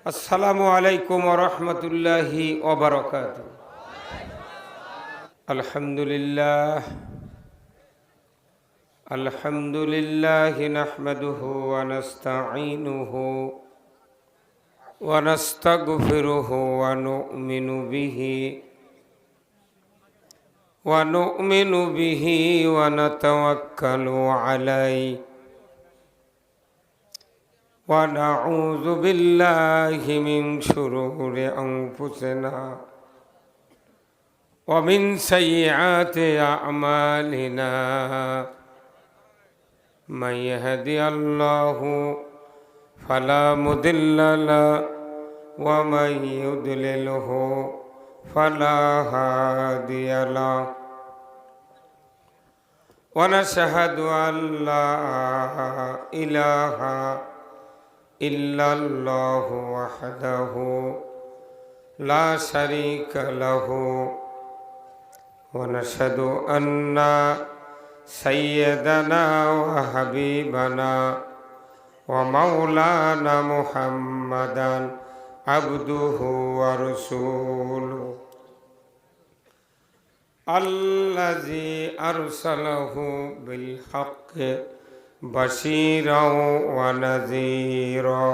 আসসালামু আলাইকুম ওয়া রাহমাতুল্লাহি ওয়া বারাকাতুহু। আলহামদুলিল্লাহ নাহমাদুহু ওয়া নাস্তাঈনুহু ওয়া নাস্তাগফিরুহু ওয়া নু'মিনু বিহি ওয়া নাতাওয়াক্কালু আলাইহি ওয়া নাউযু বিল্লাহি মিন শুরুরি আনফুসিনা ওয়া মিন সাইয়্যাতি আ'মালিনা মান ইয়াহদিহিল্লাহু ফালা মুদিল্লা লাহু ওয়া মান ইউদ্লিলহু ফালা হাদিয়া লাহু ওয়া নাশহাদু আল লা ইলাহা ইল্লাল্লাহু ওয়াহদাহু লা শারীকা লাহু ওয়া নাশহাদু আন্না সাইয়্যিদানা ওয়া হাবিবানা ওয়া মাওলানা মুহাম্মাদান আবদুহু ওয়া রাসূলুহু আল্লাযী আরসালাহু বিল হাক্কি বাশীরাও ওয়া নাযীরা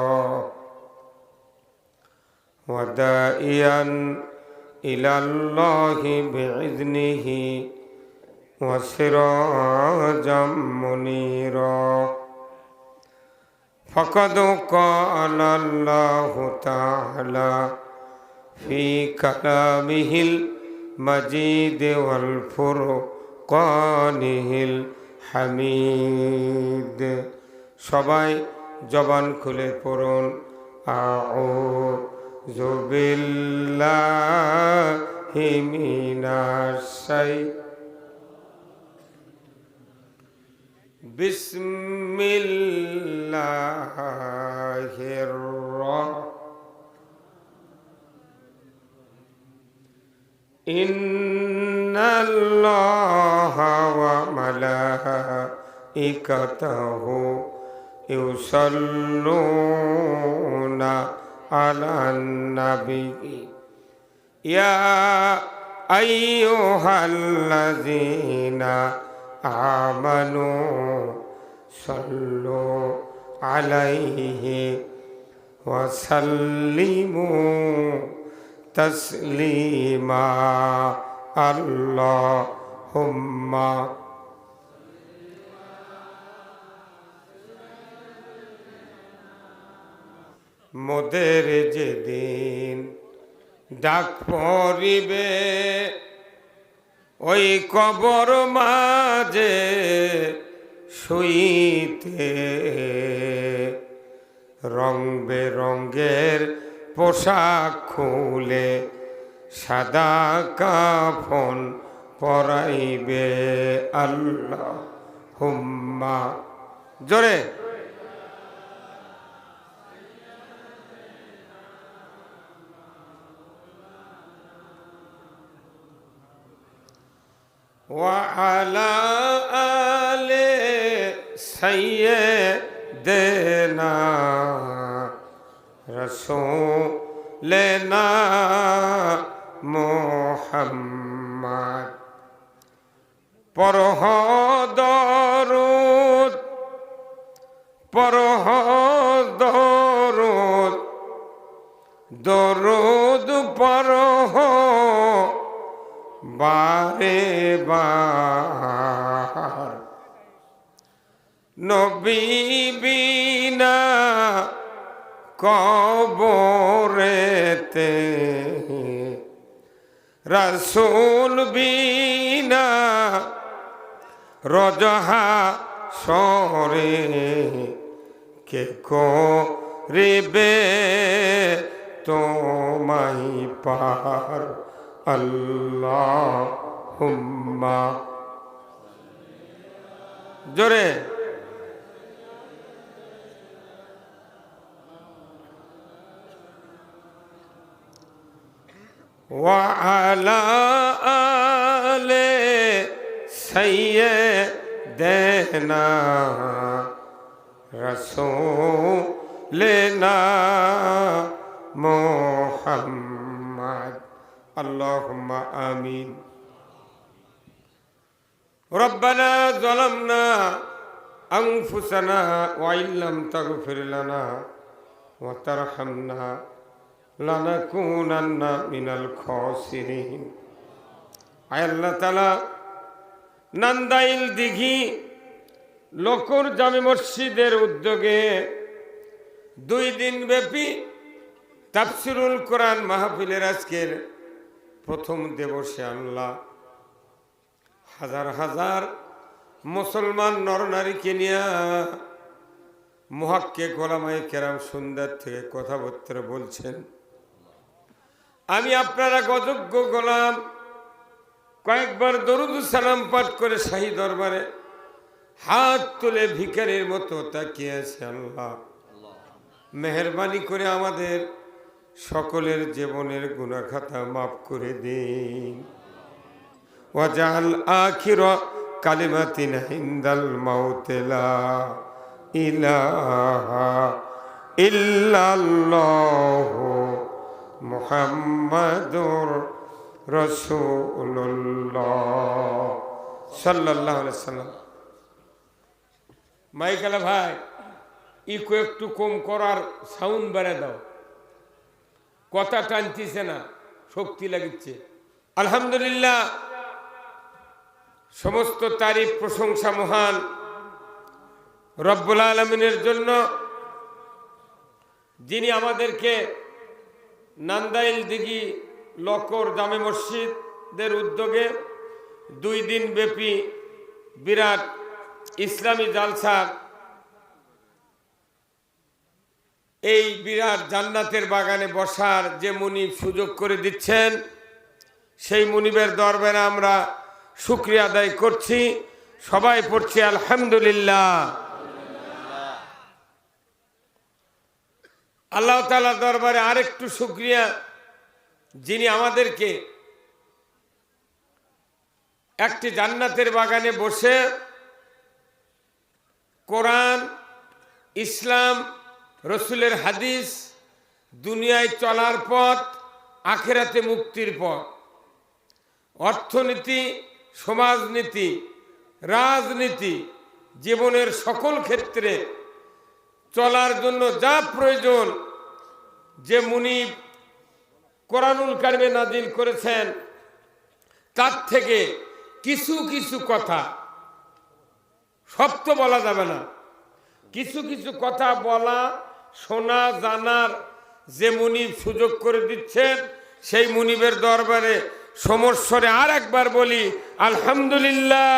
ওয়া দাঈয়ান ইলাল্লাহি বিইذনিহি ওয়া সিরাজাম মুনীরা ফাকাদ ক্বালা আল্লাহু তাআলা ফি কালামিহিল মাজিদ ওয়াল ফুরকানিহিল হামিদ। সবাই জবান খুলে পড়ুন আউযু বিল্লাহি মিনাশ বিসমিল্লাহির ইন্নাল্লাহা ওয়া মালাইকাতাহু ইউসাল্লুনা আলান নাবী ইয়া আইয়ুহাল্লাযীনা আমানু সাল্লু আলাইহি ওয়া সাল্লিমু তাসলিমা। আল্লাহুম্মা মোদের যেদিন ডাক পড়িবে ওই কবর মাঝে শুইতে রং বেরঙের পোশাক খুলে সাদা কাফন পরাইবে। আল্লাহুম্মা জোরে ওয়া আলা আলি সাইয়্যিদিনা রাসূলিনা মুহাম্মদ পরহ দরুদ পরহ দরুদ দরুদ পরহ বারে বার নবী বিনা কবরেতে রাসূল বিনা রজহা সরে কে করিবে তোমায় পার। আল্লাহুম্মা জোরে ওয়া আলা আলি সাইয়্যিদিনা রাসূলিনা মুহাম্মাদ। আল্লাহুম্মা আমিন। রব্বানা যালামনা আনফুসানা ওয়া ইল্লাম তাগফির লানা ওয়া তারহামনা লানাকুনান্না মিনাল খাসিরিন। আয় আল্লাহ তাআলা, নান্দাইল দিঘি লকুর জামে মসজিদের উদ্যোগে 2 দিন ব্যাপী তাফসিরুল কোরআন মাহফিলের আজকের প্রথম দিবসে আল্লাহ হাজার হাজার মুসলমান নরনারীকে নিয়ে মুহাক্কিক ওলামায়ে কেরাম সুন্দর থেকে কথাবার্তা বলছেন। আমি আপনারা অযোগ্য গোলাম কয়েকবার দরুদ সালাম পাঠ করে শাহী দরবারে হাত তুলে ভিখারির মতো তাকিয়ে আছে। আল্লাহ মেহেরবানি করে আমাদের সকলের জীবনের গুনাহ খাতা মাফ করে দিন। ওয়াজআল আখির কালিমাতিনা ইনদাল মাউত লা ইলাহা ইল্লাল্লাহু মুহাম্মাদুর রাসূলুল্লাহ সাল্লাল্লাহু আলাইহি ওয়াসাল্লাম। মাইকেলা ভাই, ইকো একটু কম করার সাউন্ড বাড়ায় দাও, কথা টানতেছে না, শক্তি লাগিচ্ছে। আলহামদুলিল্লাহ, সমস্ত তারিফ প্রশংসা মহান রব্বুল আলামিনের জন্য, যিনি আমাদেরকে নান্দাইল দিঘি লকর জামে মসজিদের উদ্যোগে 2 দিন ব্যাপী বিরাট ইসলামী জালসার এই বিরাট জান্নাতের বাগানে বসার যে মুনিব সুযোগ করে দিচ্ছেন, সেই মুনিবের দরবারে আমরা শুকরিয়া আদায় করছি। সবাই পড়ছি আলহামদুলিল্লাহ। আল্লাহ তাআলার দরবারে আরেকটু শুকরিয়া, যিনি আমাদেরকে একটি জান্নাতের বাগানে বসে কোরআন, ইসলাম, রসুলের হাদিস, দুনিয়ায় চলার পথ, আখিরাতে মুক্তির পথ, অর্থনীতি, সমাজনীতি, রাজনীতি, জীবনের সকল ক্ষেত্রে চলার জন্য যা প্রয়োজন, যে মুনিব কোরআনুল কারিমে নাজিল করেছেন, তার থেকে কিছু কিছু কথা, সব তো বলা যাবে না, কিছু কিছু কথা বলা, শোনা, জানার যে মুনিব সুযোগ করে দিচ্ছেন, সেই মুনিবের দরবারে সমস্বরে আর একবার বলি আলহামদুলিল্লাহ।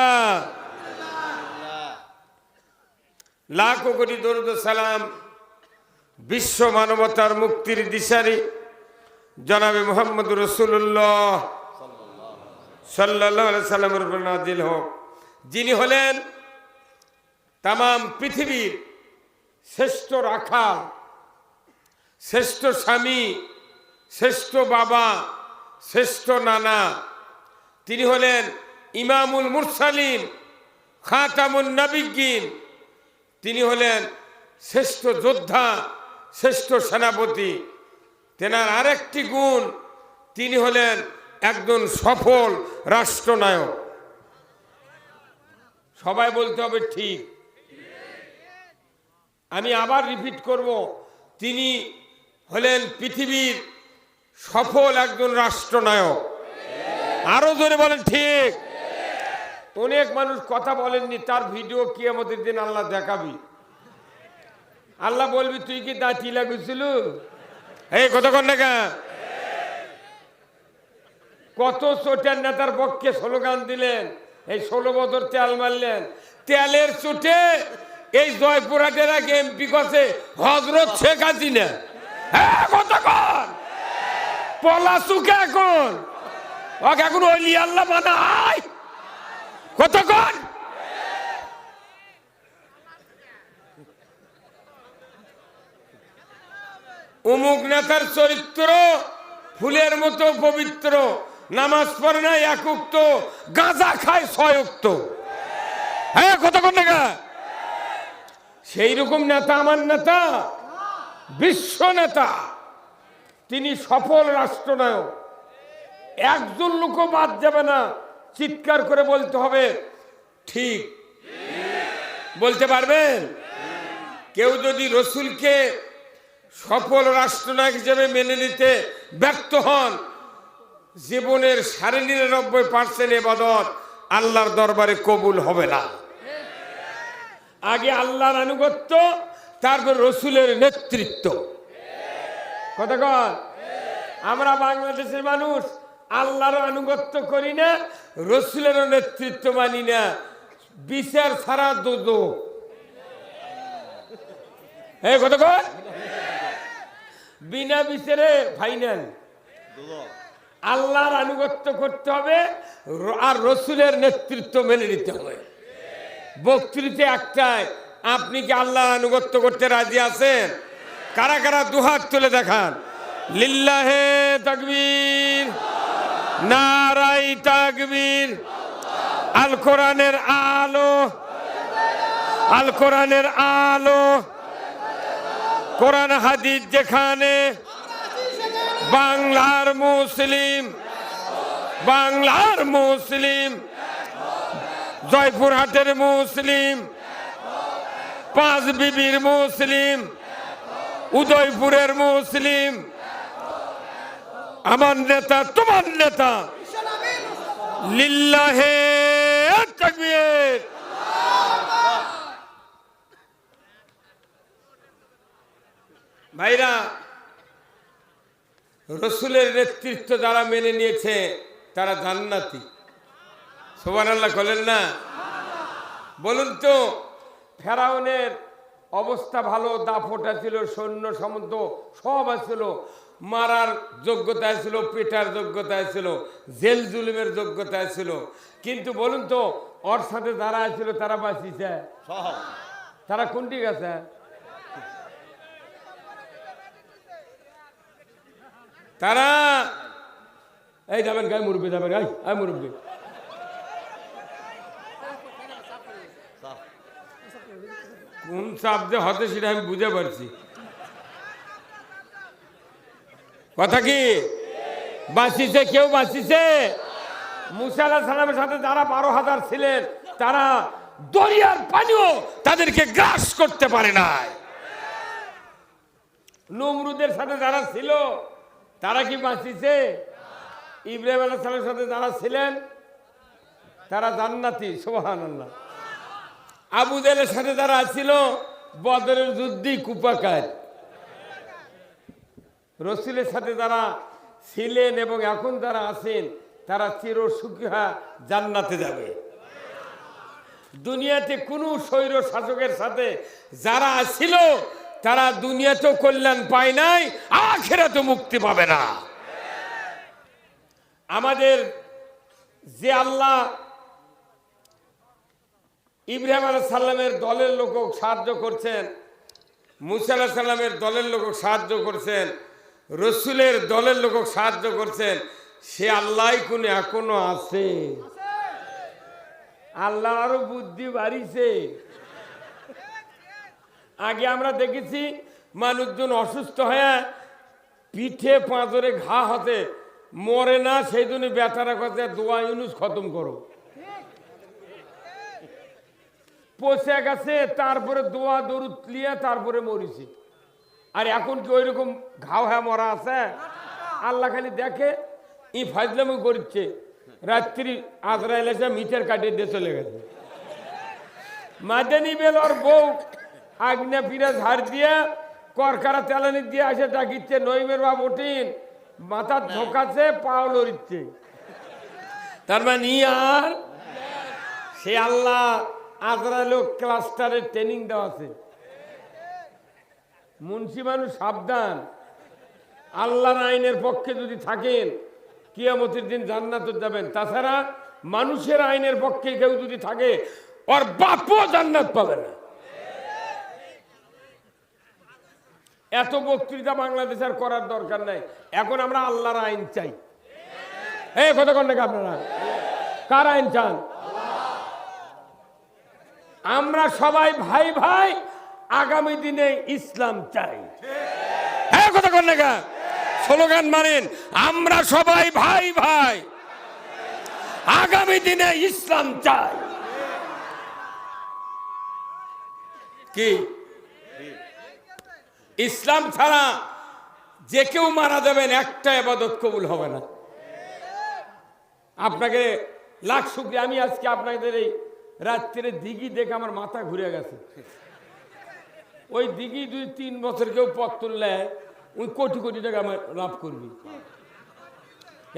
লাখো কোটি দরুদ সালাম বিশ্ব মানবতার মুক্তির দিশারি জনাবে মুহাম্মদ রাসূলুল্লাহ সাল্লাল্লাহু আলাইহি সাল্লামের উপর নাজিল হোক, যিনি হলেন তামাম পৃথিবীর শ্রেষ্ঠ রাখাল, শ্রেষ্ঠ স্বামী, শ্রেষ্ঠ বাবা, শ্রেষ্ঠ নানা। তিনি হলেন ইমামুল মুরসালিন, খাতামুন নবিয়্যিন। তিনি হলেন শ্রেষ্ঠ যোদ্ধা, শ্রেষ্ঠ সেনাপতি। তেনার আরেকটি গুণ, তিনি হলেন একজন সফল রাষ্ট্রনায়ক। সবাই বলতে হবে ঠিক। আমি আবার রিপিট করব, তিনি হলেন পৃথিবীর সফল একজন রাষ্ট্রনায়ক। আরো জোরে বলেন ঠিক। অনেক মানুষ কথা বলেননি, তার ভিডিও কিয়ামতের দিন আল্লাহ দেখাবি। আল্লাহ বলবি তুই কি দাঁতি লাগুছিল, এই কতক্ষণ দেখা কত চোটের নেতার পক্ষে স্লোগান দিলেন, এই 16 বছর তেল মারলেন। তেলের চোটে এই জয়পুরহাটের এক এমপি কাছে হযরত শেখ হাসিনা। হ্যাঁ কতক্ষণ পলাশুকে এখন এখন ওলি আল্লাহ বানায় কতক্ষণ। অমুক নেতার চরিত্র ফুলের মতো পবিত্র, নামাজ পড়ে না এক উক্ত, গাঁজা খায় 6 উক্ত। হ্যাঁ কতক্ষণ দেখা। সেই রকম নেতা আমার নেতা, বিশ্ব নেতা, তিনি সফল রাষ্ট্রনায়ক। একজন লোকও বাদ যাবে না, চিৎকার করে বলতে হবে ঠিক। বলতে পারবেন? কেউ যদি রসুলকে সফল রাষ্ট্রনায়ক হিসেবে মেনে নিতে ব্যর্থ হন, জীবনের 99% ইবাদত আল্লাহর দরবারে কবুল হবে না। আগে আল্লাহর আনুগত্য, তারপর রসুলের নেতৃত্ব। কথা কন? আমরা বাংলাদেশের মানুষ আল্লাহর আনুগত্য করি না, রসুলেরও নেতৃত্ব মানি না। বিচার ছাড়া দোজখ। এই কথা কন? বিনা বিচারে ফাইনাল। আল্লাহর আনুগত্য করতে হবে আর রসুলের নেতৃত্ব মেনে নিতে হবে। বক্তৃতা একটাই, আপনি কি আল্লাহ আনুগত্য করতে রাজি আছেন? কারা কারা দুহাত তুলে দেখান। লিল্লাহে তাকবীর, নারাই তাকবীর। আল কোরআনের আলো, আল কোরআনের আলো, কোরআন হাদিস যেখানে, বাংলার মুসলিম, বাংলার মুসলিম, জয়পুরহাটের মুসলিম, পাঁচ বিবির মুসলিম, উদয়পুরের মুসলিম। আমার নেতা তোমার নেতা। লিল্লাহে তাকবীর। ভাইরা, রসুলের নেতৃত্ব যারা মেনে নিয়েছে তারা জান্নাতি। সুবহানাল্লাহ বলেন না? বলুন তো, ফেরাউনের অবস্থা ভালো, দাপট ছিল, সৈন্য সামন্ত সব ছিল, মারার যোগ্যতা ছিল, পেটার যোগ্যতা ছিল, জেল জুলুমের যোগ্যতা ছিল, কিন্তু বলুন তো ওর সাথে যারা ছিল তারা বাঁচিয়েছে? তারা কোনটি গেছে? তারা এই যাবেন গায়ে মুরব্বী, যাবেন গাই আয় মুরব্বী। কোন চাপ যে হতে সেটা আমি বুঝে পারছি। কথা কি বাঁচিছে? কেউ বাঁচিছে? মুসা আলাইহিস সালামের সাথে যারা 12,000 ছিলেন, তারা দরিয়ার পানিও তাদেরকে গ্রাস করতে পারে নাই। নমরুদের সাথে যারা ছিল তারা কি বাঁচিছে? ইব্রাহিম আলাইহিস সালামের সাথে যারা ছিলেন তারা জান্নাতি। সুবহানাল্লাহ। আবু জেহেলের সাথে যারা ছিল বদরের যুদ্ধে কুপাকার। রসুলের সাথে যারা ছিলেন এবং এখন যারা আছেন তারা চিরসুখী জান্নাতে যাবে। দুনিয়াতে কোনো স্বৈর শাসকের সাথে যারা ছিল তারা দুনিয়াতেও কল্যাণ পায় নাই, আখিরাতেও মুক্তি পাবে না। আমাদের যে আল্লাহ ইব্রাহিম আলাইহিস সালামের দলের লোক সাহায্য করছেন, মুসা আলাইহিস সালামের দলের লোক সাহায্য করছেন, রসুলের দলের লোক সাহায্য করছেন, সে আল্লাহ কোন এখনো আছে। আল্লাহ আরো বুদ্ধি বাড়িছে। আগে আমরা দেখেছি মানুষজন অসুস্থ হয়ে পিঠে পাঁজরে ঘা হতে মরে না, সেই জন্য বেচারা কথা দোয়া ইউনুস খতম করো। পচে গেছে, তারপরে দোয়া দরুদ লিয়ে তারপরে মরিছি। আর এখন কি ওই রকম ঘাও হ্যাঁ মরা আছে? আল্লাহ খালি দেখে ই ফাজলামি করছে, রাত্রি আজরাইল এসে মিটার কাটিয়ে দিয়ে চলে গেছে। মাদানি বেল ওর বউ আগনা পিরা ঝাড় দিয়ে করকারা তেলানি দিয়ে আসে ডাকিচ্ছে, নইমের বাপ ওঠিন, মাথা ঢোকাচ্ছে, পাও লড়িচ্ছে। তার মানে আর সে আল্লাহ আজরাইল ক্লাস্টারের ট্রেনিং দেওয়া আছে। মুন্সি মানুষ সাবধান, আল্লাহর আইনের পক্ষে যদি থাকেন কিয়ামতের দিন জান্নাতে যাবেন। তাছাড়া মানুষের আইনের পক্ষে কেউ যদি থাকে ওর বাপও জান্নাত পাবে না। এত বক্তৃতা বাংলাদেশ আর করার দরকার নাই। এখন আমরা আল্লাহর আইন চাই। এই কথা কন নাকি আপনারা? কার আইন চান? আমরা সবাই ভাই ভাই, আগামী দিনে ইসলাম চাই। হ্যাঁ কথা কন নাকি? স্লোগান মারেন, আমরা সবাই ভাই ভাই, আগামী দিনে ইসলাম চাই। কি ইসলাম ছাড়া যে কেউ মারা যাবেন, একটা ইবাদত কবুল হবে না। আপনাকে লাখ শুকরিয়া। আমি আজকে আপনাদের এই রাত্রে দিঘি দেখে আমার মাথা ঘুরে গেছে। ওই দিঘি 2-3 বছর কেউ পথ তুললে ওই কোটি কোটি টাকা লাভ করবি।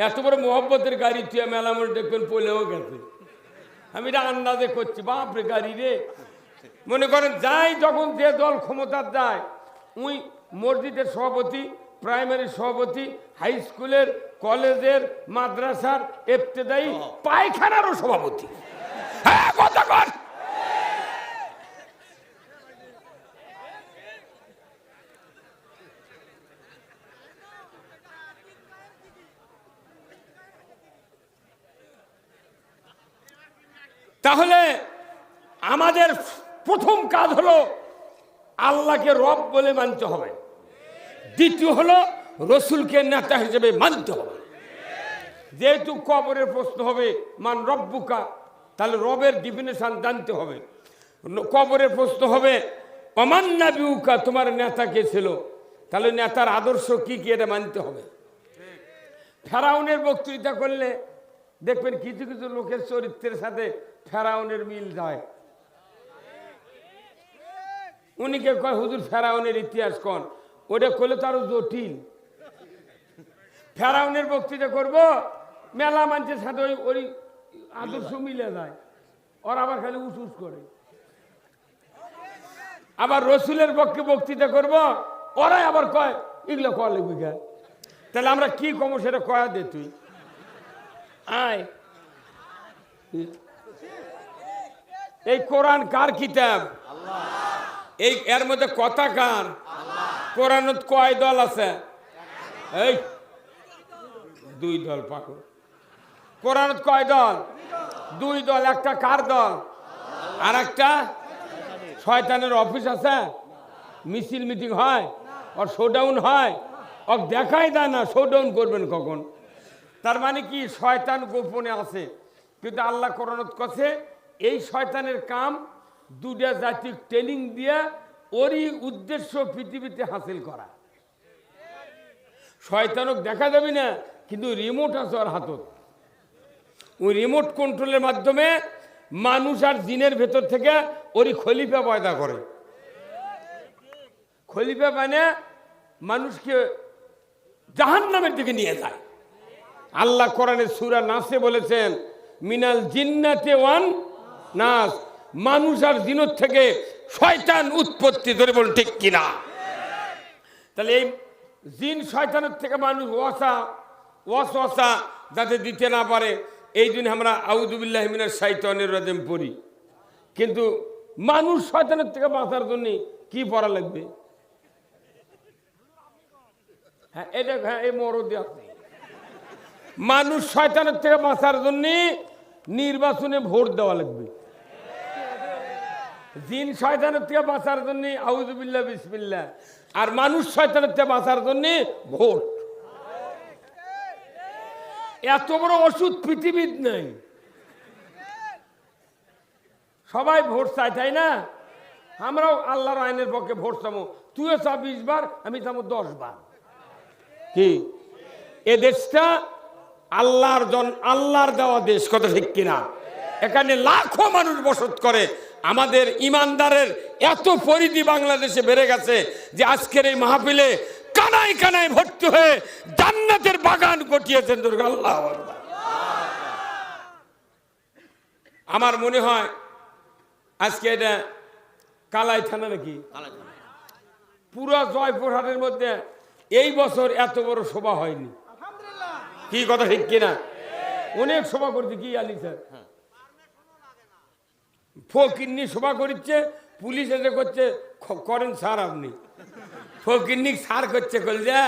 এত বড় মোহব্বতের গাড়ি তুই মেলামোড় দেখবেন পলেও গেছে। আমি এটা আন্দাজে করছি, বাপরে গাড়ি রে। মনে করেন যাই যখন যে দল ক্ষমতার যায়, ওই মসজিদের সভাপতি, প্রাইমারি সভাপতি, হাই স্কুলের, কলেজের, মাদ্রাসার, ইবতেদায়ী, পায়খানারও সভাপতি। হ্যাঁ, কথা কর। তাহলে আমাদের প্রথম কাজ হলো আল্লাহকে রব বলে মানতে হবে। দ্বিতীয় হলো রসুলকে নেতা হিসেবে মানতে হবে। যেহেতু কবরের প্রশ্ন হবে মান রব্বুকা, তাহলে রবের ডিফিনেশন জানতে হবে। কবরের প্রশ্ন হবে অমান নাবিউকা, তোমার নেতা কে ছিল, তাহলে নেতার আদর্শ কি কি এটা মানতে হবে। ফেরাউনের বক্তৃতা করলে দেখবেন কিছু কিছু লোকের চরিত্রের সাথে ফেরাউনের মিল যায়। উনিকে কয় হুজুর ফেরাউনের ইতিহাস কোন, ওটা করলে তো আরো জটিল। ফেরাউনের বক্তৃতা করবো, মেলা মানুষের সাথে ওই আদর্শ মিলে যায়, ওরা আবার খালি উস করে। আবার রসুলের পক্ষে বক্তৃতা করব, ওরাই আবার কয় এগুলো কয়া লিখবি। তাহলে আমরা কি কমো সেটা কয়া দে তুই আয়। এই কোরআন কার কিতাব? এই এর মধ্যে কথা কার? কোরআনত কয় দল আছে? এই 2 দল পাকো। কোরআনত কয় দল? 2 দল। একটা কার দল? আর একটা শয়তানের অফিস আছে, মিছিল মিটিং হয়, আর শোডাউন হয়, ওর দেখাই দেয় না শোডাউন করবেন কখন। তার মানে কি শয়তান গোপনে আছে, কিন্তু আল্লাহ কোরআনত কাছে এই শয়তানের কাম 2টা জাতি ট্রেনিং দিয়ে ওরই উদ্দেশ্য পৃথিবীতে হাসিল করা। শয়তানক দেখা যাবে না, কিন্তু রিমোট আছে ওর হাতত। ওই রিমোট কন্ট্রোলের মাধ্যমে মানুষ আর জিনের ভেতর থেকে ওরই খলিফা পয়দা করে। খলিফা মানে মানুষকে জাহান্নামের দিকে নিয়ে যায়। আল্লাহ কোরআনের সূরা নাসে বলেছেন মিনাল জিন্নাতে ওয়ান নাস, মানুষ আর জিনের থেকে শয়তান উৎপত্তি। ধরে বলুন ঠিক কিনা? তাহলে এই জিন শয়তানের থেকে মানুষ ওয়াসওয়াসা যাতে দিতে না পারে, এই জন্য আমরা আউযু বিল্লাহি মিনাশ শাইতানির রাজিম পড়ি। কিন্তু মানুষ শয়তানের থেকে বাঁচার জন্য কি পড়া লাগবে? হ্যাঁ, এটা হ্যাঁ, এই মরদে আছে। মানুষ শয়তানের থেকে বাঁচার জন্য নির্বাচনে ভোট দেওয়া লাগবে। জিন শয়তানের থেকে বাঁচার জন্য আউযু বিল্লাহ বিসমিল্লাহ, আর মানুষ শয়তানের থেকে বাঁচার জন্য ভোট। এত বড় ওষুধ পৃথিবীর নেই। সবাই ভোট চাই, তাই না? আমরাও আল্লাহর আইনের পক্ষে ভোট চাবো। তুইও চা 20 বার, আমি চাবো 10 বার। কি এ দেশটা আল্লাহর দেওয়া দেশ, কথা ঠিক কিনা? এখানে লাখো মানুষ বসত করে। আমাদের ইমানদারের এত পরিধি বাংলাদেশে বেড়ে গেছে যে আজকের এই মাহফিলে কানায় কানায় ভর্তি হয়ে জান্নাতের বাগান গটিয়েছেন। আল্লাহ আকবার। আমার মনে হয় আজকে এটা কালাই থানা নাকি, পুরো জয়পুরহাটের মধ্যে এই বছর এত বড় সভা হয়নি। কি কথা ঠিক কিনা? অনেক সভা করছে। কি আলী স্যার ফকিন্নি সভা করছে, পুলিশ এসে করছে করেন স্যার আপনি। ফকিন্নি স্যার করছে কলজা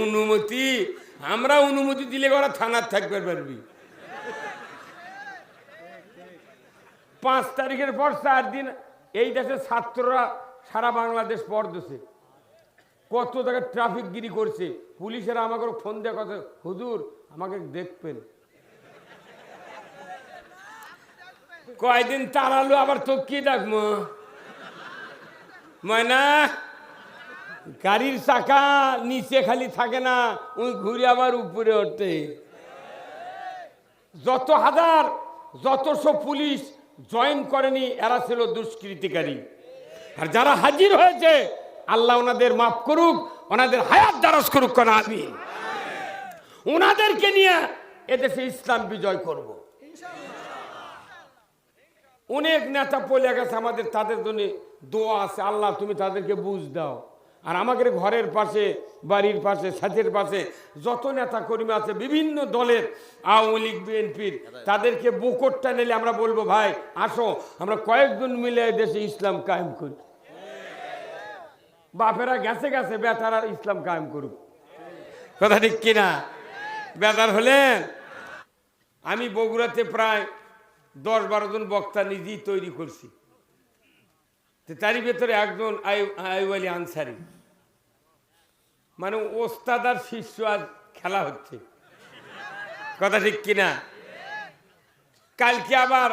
অনুমতি, আমরা অনুমতি দিলে ওরা থানার থাকবে পারবি। 5 তারিখের পর 4 দিন এই দেশের ছাত্ররা সারা বাংলাদেশ পড়তেছে। কত জায়গায় ট্রাফিক গিরি করছে, পুলিশেরা আমাকে ফোন দেওয়া কথা, হুজুর আমাকে দেখবেন, কয়দিন তাড়ালো আবার তো কি ডাকবো, ময়না গাড়ির চাকা নিচে খালি থাকে না, ওই ঘুরে আবার উপরে ওঠে। যত হাজার যতশো পুলিশ জয়েন করেনি এরা ছিল দুষ্কৃতিকারী, আর যারা হাজির হয়েছে আল্লাহ ওনাদের মাফ করুক, ওনাদের হায়াত দারাজ করুক, কোন আমিন। ওনাদেরকে নিয়ে এদেশে ইসলাম বিজয় করব। অনেক নেতা পলে গেছে আমাদের, তাদের জন্য দোয়া আছে, আল্লাহ তুমি তাদেরকে বুঝ দাও। আর আমাদের ঘরের পাশে, বাড়ির পাশে, ছাদের পাশে যত নেতা কর্মী আছে বিভিন্ন দলের, আওয়ামী লীগ, বিএনপির, তাদেরকে বুকটটা নিলে আমরা বলবো ভাই আসো আমরা কয়েকজন মিলে দেশে ইসলাম কায়েম করি। বাপেরা গেছে গেছে, বেটারা ইসলাম কায়েম করুক, কথা ঠিক কিনা? বেটার হলেন। আমি বগুড়াতে প্রায় 10-12 জন বক্তা নিজেই তৈরি করছি, তারই ভেতরে একজন আইয়ুব আলী আনসারি, মানে ওস্তাদ আর শিষ্য আজ খেলা হচ্ছে, কথা ঠিক কিনা? কালকে আবার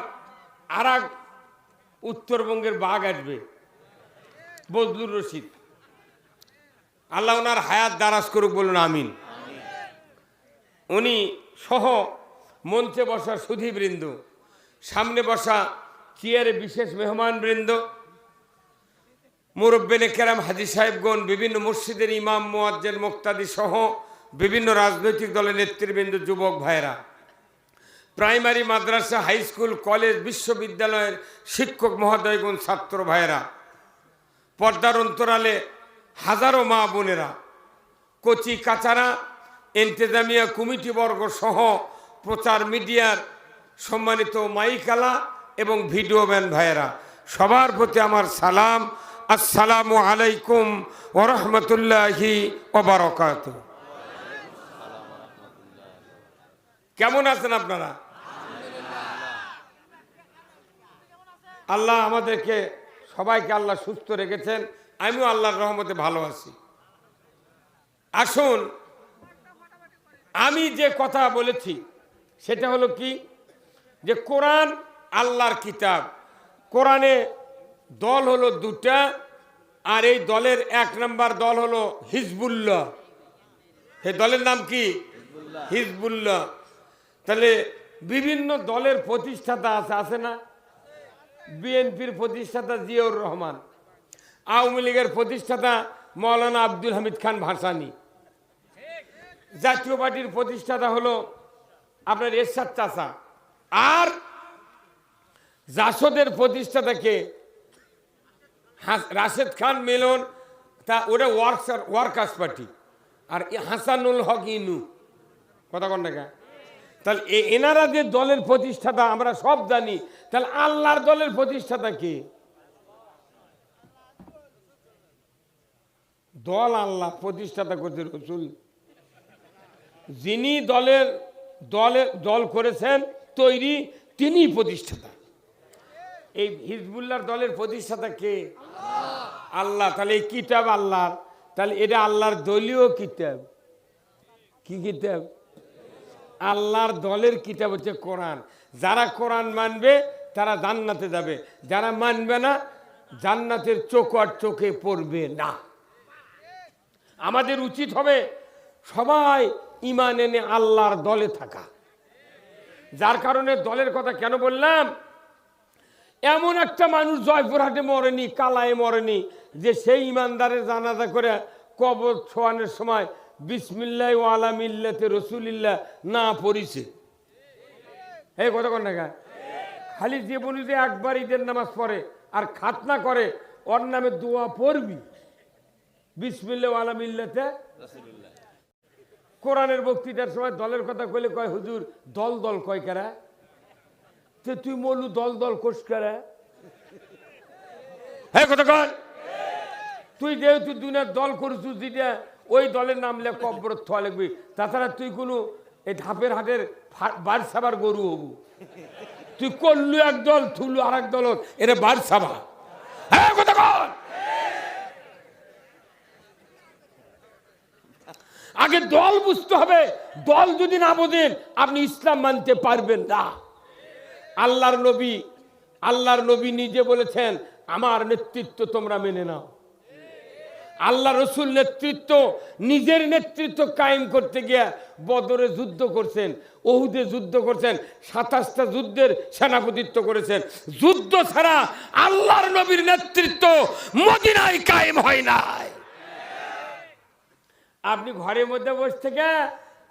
আর এক উত্তরবঙ্গের বাঘ আসবে, বজলুর রশিদ, আল্লাহ ওনার হায়াত দারাজ করুক, বলুন আমিন। উনি সহ মঞ্চে বসা সুধীবৃন্দ, সামনে বসা চেয়ারে বিশেষ মেহমান বৃন্দ, মুরব্বিনে কেরাম, হাজী সাহেবগণ, বিভিন্ন মসজিদের ইমাম, মুয়াজ্জিন, মুক্তাদি সহ বিভিন্ন রাজনৈতিক দলের নেতৃবৃন্দ, যুবক ভাইরা, প্রাইমারি, মাদ্রাসা, হাই স্কুল, কলেজ, বিশ্ববিদ্যালয়ের শিক্ষক মহোদয়গণ, ছাত্র ভাইরা, পর্দার অন্তরালে হাজারো মা বোনেরা, কচি কাচারা, ইন্তেজামিয়া কমিটিবর্গ সহ প্রচার মিডিয়ার সম্মানিত মাইকালা এবং ভিডিও ম্যান ভাইয়েরা, সবার প্রতি আমার সালাম, আসসালামু আলাইকুম ওয়া রাহমাতুল্লাহি ওয়া বারাকাতুহু। কেমন আছেন আপনারা? আল্লাহ আমাদেরকে সবাইকে আল্লাহ সুস্থ রেখেছেন, আমিও আল্লাহর রহমতে ভালো আছি। আসুন, আমি যে কথা বলেছি সেটা হলো কি, যে কোরআন আল্লাহর কিতাব। কোরআনে দল হলো দুটা, আর এই দলের 1 নম্বর দল হলো হিজবুল্লাহ। এই দলের নাম কি? হিজবুল্লাহ। তাহলে বিভিন্ন দলের প্রতিষ্ঠাতা আছে না? বিএনপির প্রতিষ্ঠাতা জিয়াউর রহমান, আওয়ামী লীগের প্রতিষ্ঠাতা মৌলানা আব্দুল হামিদ খান ভাসানী, জাতীয় পার্টির প্রতিষ্ঠাতা হলো আপনার এরশাদ চাচা, আর জাসদের প্রতিষ্ঠাতা কে? রাশেদ খান মিলন, তা ওটা ওয়ার্কার্স পার্টি, আর হাসানুল হক ইনু, কথা কন না? তাহলে এনারা যে দলের প্রতিষ্ঠাতা আমরা সব জানি, তাহলে আল্লাহর দলের প্রতিষ্ঠাতা কে? দল আল্লাহ প্রতিষ্ঠাতা করতে রসুল, যিনি দল করেছেন তৈরি, তিনি প্রতিষ্ঠাতা। এই হিজবুল্লাহর দলের প্রতিষ্ঠাতা কে? আল্লাহ। তাহলে এই কিতাব আল্লাহর, তাহলে এটা আল্লাহর দলীয় কিতাব। কি কিতাব? আল্লাহর দলের কিতাব হচ্ছে কোরআন। যারা কোরআন মানবে তারা জান্নাতে যাবে, যারা মানবে না জান্নাতের চোখ আর চোখে পড়বে না। আমাদের উচিত হবে সবাই ঈমান এনে আল্লাহর দলে থাকা। যার কারণে দলের কথা কেন বললাম, এমন একটা মানুষ জয়পুরহাটে মরেনি, কালায় মরেনি, যে সেই ইমানদারের জানাজা করে কবর ছোঁয়ানোর সময় বিসমিল্লাহ ওয়া আলা মিল্লাতে রাসূলিল্লাহ না পড়িছে। এই কথা কোন না? খালি জীবনীতে একবার ঈদের নামাজ পড়ে আর খাতনা করে, ওর নামে দোয়া পড়বি বিসমিল্লাহ ওয়া আলা মিল্লাতে রাসূলিল্লাহ। কোরআনের বক্তৃতার সময় দলের কথা কইলে কয় হুজুর দল দল কয় কারা, তুই মলু দল দল কোষ কারা? হ্যাঁ কথা কর, তুই যেহেতু দুনিয়ার দল করছু, যেটা ওই দলের নাম লেখ কব্বর থা লিখবি। তাছাড়া তুই কোনো এই ধাপের হাটের বারসাবার গরু হবু। তুই করলু এক দল, থুলু আর এক দল, এটা বারসাবা। হ্যাঁ কথা কর। আগে দল বুঝতে হবে। দল যদি না বোঝেন আপনি ইসলাম মানতে পারবেন না। আল্লাহর নবী নিজে বলেছেন আমার নেতৃত্ব তোমরা মেনে নাও। আল্লাহ রসুল নিজের নেতৃত্ব কায়েম করতে গিয়ে বদরে যুদ্ধ করছেন, ওহুদে যুদ্ধ করছেন, 27টা যুদ্ধের সেনাপতিত্ব করেছেন। যুদ্ধ ছাড়া আল্লাহর নবীর নেতৃত্ব মদিনায় কায়েম হয় নাই। আপনি ঘরের মধ্যে বসে থেকে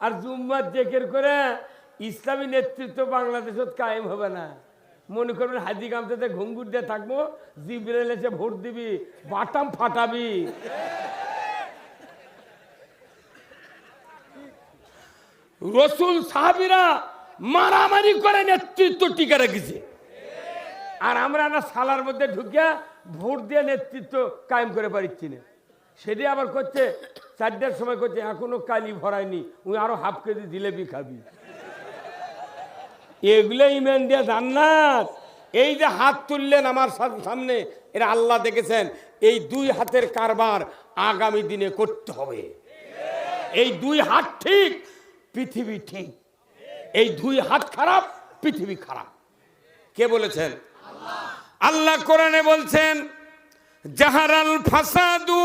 আর জুম্মার জিকির করে ইসলামী নেতৃত্ব বাংলাদেশত কায়েম হবে না। মনে করবেন হাজি গামছাতে ঘুঙ্গুর দিয়ে থাকবো, জিবরাইল এসে ভোট দিবি, বাটাম ফাটাবি। রসুল সাহাবীরা মারামারি করে নেতৃত্ব টিকে রেখেছে, আর আমরা না সালার মধ্যে ঢুকিয়া ভোট দিয়ে নেতৃত্ব কায়েম করে পারছি না। সেটি আবার করছে 4টার সময় করছে এখনো কালি ভরায়নি, ওই আরো হাফ কেজি জিলেবি খাবি। এগুলো ইমান দিয়ে জান্নাত। এই যে হাত তুললেন আমার সামনে, এরা আল্লাহ দেখেছেন এই 2 হাতের কারবার আগামী দিনে করতে হবে। এই 2 হাত ঠিক, পৃথিবী ঠিক। এই 2 হাত খারাপ, পৃথিবী খারাপ। কে বলেছেন? আল্লাহ কোরআনে বলছেন জাহারাল ফাসাদু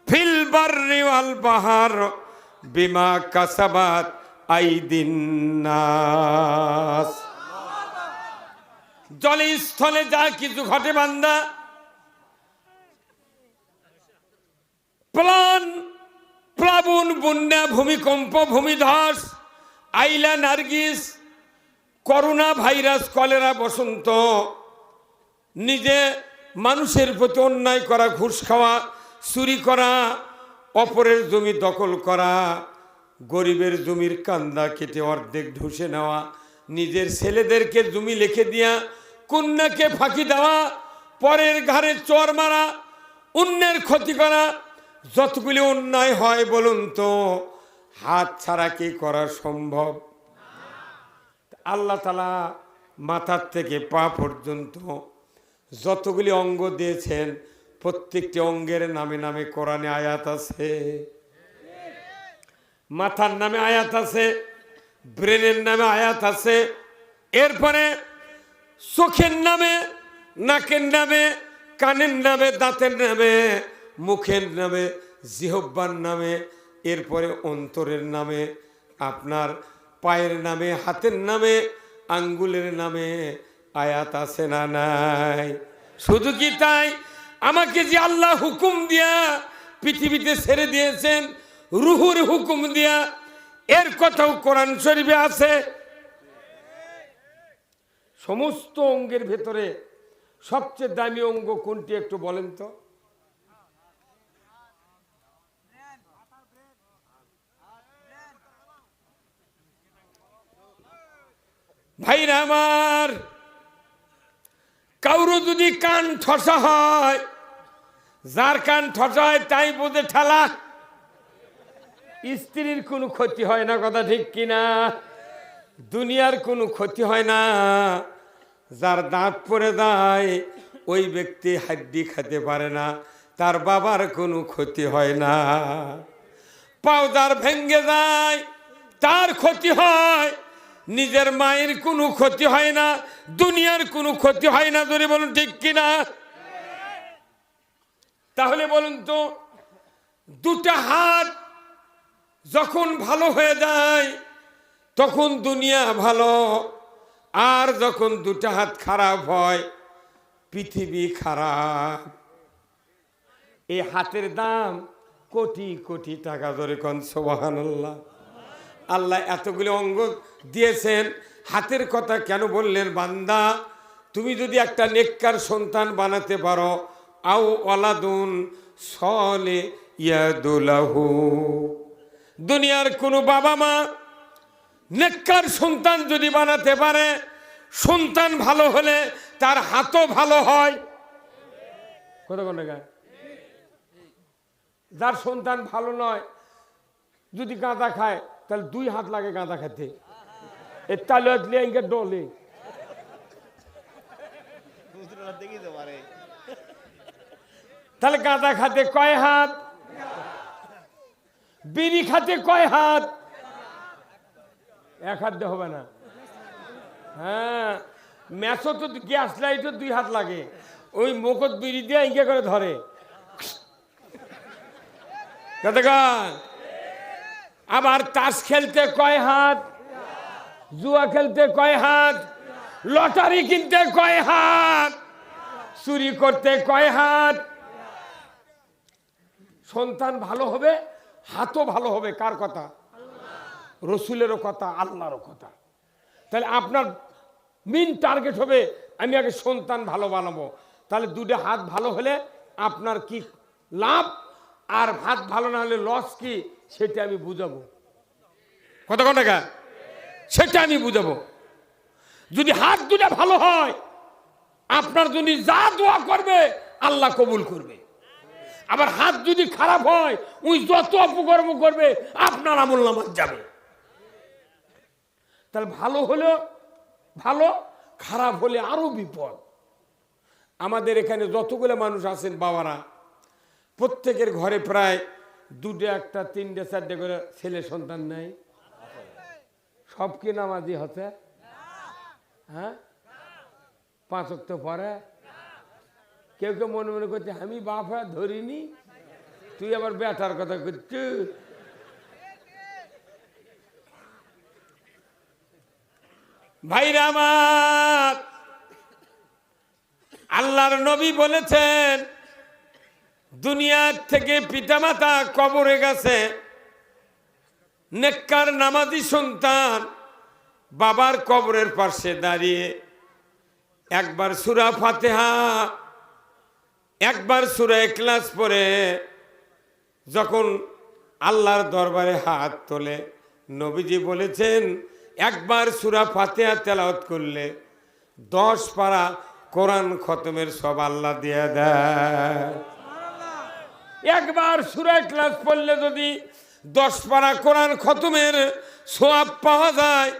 ফিল বাররি ওয়াল বাহর বিমা কাসাবাত আইদিন নাস। জলে স্থলে যা কিছু ঘটে বান্দা, প্লাবন, বন্যা, ভূমিকম্প, ভূমিধস, আইলা, নার্গিস, করোনা ভাইরাস, কলেরা, বসন্ত, নিজে মানুষের প্রতি অন্যায় করা, ঘুষ খাওয়া, চুরি করা, অপরের জমি দখল করা, গরিবের জমির কান্দা কেটে অর্ধেক ঢুসে নেওয়া, নিজের ছেলেদেরকে জমি লিখে দিয়া কন্যাকে ফাঁকি দেওয়া, পরের ঘাড়ে চর মারা, অন্যের ক্ষতি করা, যতগুলি অন্যায় হয় বলুন তো হাত ছাড়া কি করা সম্ভব? আল্লাহ তাআলা মাথার থেকে পা পর্যন্ত যতগুলি অঙ্গ দিয়েছেন প্রত্যেকটি অঙ্গের নামে নামে কোরআনে আয়াত আছে। মাথার নামে আয়াত আছে, ব্রেনের নামে আয়াত আছে, এরপরে চোখের নামে, নাকের নামে, কানের নামে, দাঁতের নামে, মুখের নামে, জিহ্বার নামে, এরপরে অন্তরের নামে, আপনার পায়ের নামে, হাতের নামে, আঙ্গুলের নামে আয়াত আছে না নাই? শুধু কি তাই, আমাকে যে আল্লাহ হুকুম দিয়া পৃথিবীতে ছেড়ে দিয়েছেন, রুহুর হুকুম দিয়া, এর কথাও কোরআন শরীফে আছে। সমস্ত অঙ্গের ভেতরে সবচেয়ে দামি অঙ্গ কোনটি একটু বলেন তো? ভাইরা আমার, কারো যদি কান ঠসা হয়, যার কান ঠসা হয় তাই বোঝে ঠেলা। স্ত্রীর কোনো ক্ষতি হয় না, কথা ঠিক কিনা? দুনিয়ার কোনো ক্ষতি হয় না। যার দাঁত পড়ে যায় ওই ব্যক্তি হাড্ডি খেতে পারে না, তার বাবার কোনো ক্ষতি হয় না। পাও যার ভেঙ্গে যায় তার ক্ষতি হয়, নিজের মায়ের কোনো ক্ষতি হয় না, দুনিয়ার কোনো ক্ষতি হয় না। ধরে বলুন ঠিক কিনা? তাহলে বলুন তো, 2টা হাত যখন ভালো হয়ে যায় তখন দুনিয়া ভালো, আর যখন 2টা হাত খারাপ হয় পৃথিবী খারাপ। এই হাতের দাম কোটি কোটি টাকা। ধরে কোন সুবহানাল্লাহ। আল্লাহ এতগুলো অঙ্গ দিয়েছেন, হাতের কথা কেন বললেন? বান্দা, তুমি যদি একটা নেককার সন্তান বানাতে পারো, আও ওয়ালাদুন সলিহু লাহু, দুনিয়ার কোনো বাবা মা নেককার সন্তান যদি বানাতে পারে, সন্তান ভালো হলে তার হাতও ভালো হয়। কথা কোন জায়গায়? যার সন্তান ভালো নয়, যদি গাঁদা খায় তাহলে 2 হাত লাগে গাঁদা খেতে। এর তালে ডলে, তাহলে গাঁদা খাতে কয় হাত? বিড়ি খাতে কয় হাত? এক হাত দিয়ে হবে না। হ্যাঁ, ম্যাচও তো গ্যাস লাইটও 2 হাত লাগে। ওই মুখত বিড়ি দিয়ে ইঙ্গে করে ধরে। আবার তাস খেলতে কয় হাত? জুয়া খেলতে কয় হাত? লটারি কিনতে কয় হাত? চুরি করতে কয় হাত? সন্তান ভালো হবে, হাতও ভালো হবে। কার কথা? রসুলেরও কথা, আল্লাহরও কথা। তাহলে আপনার মেইন টার্গেট হবে আমি আগে সন্তান ভালো বানাবো। তাহলে 2টা হাত ভালো হলে আপনার কি লাভ, আর হাত ভালো না হলে লস কি, সেটা আমি বুঝাবো। কত টাকা সেটা আমি বুঝাবো। যদি হাত 2টা ভালো হয়, আপনার যদি যা দোয়া করবে আল্লাহ কবুল করবে। আবার হাত যদি খারাপ হয়, ওই যত অপকর্ম করবে আপনার আমলনামায় যাবে। তাহলে ভালো হলো ভালো, খারাপ হলে আরো বিপদ। আমাদের এখানে যতগুলো মানুষ আছেন বাবারা, প্রত্যেকের ঘরে প্রায় 2টা, 1টা, 3টে, 4টে করে ছেলে সন্তান নাই। সব কি নামাজি হচ্ছে? হ্যাঁ, 5 ওয়াক্ত পরে। কেউ কেউ মনে মনে করছে আমি বাপ হয়ে ধরিনি, তুই আবার বেটার কথা করছি। ভাইরা আমার, আল্লাহর নবী বলেছেন দুনিয়ার থেকে পিতামাতা কবরে গেছে, নেককার নামাজি সন্তান বাবার কবরের পাশে দাঁড়িয়ে একবার সূরা ফাতিহা, একবার সূরা ইখলাস পড়ে যখন আল্লাহর দরবারে হাত তোলে, নবীজি বলেছেন একবার সূরা ফাতিহা তেলাওয়াত করলে 10 পারা কোরআন খতমের সব আল্লাহ দিয়ে দেয়। একবার সূরা ইখলাস পড়লে যদি 10 পারা কোরআন খতমের সওয়াব পাওয়া যায়,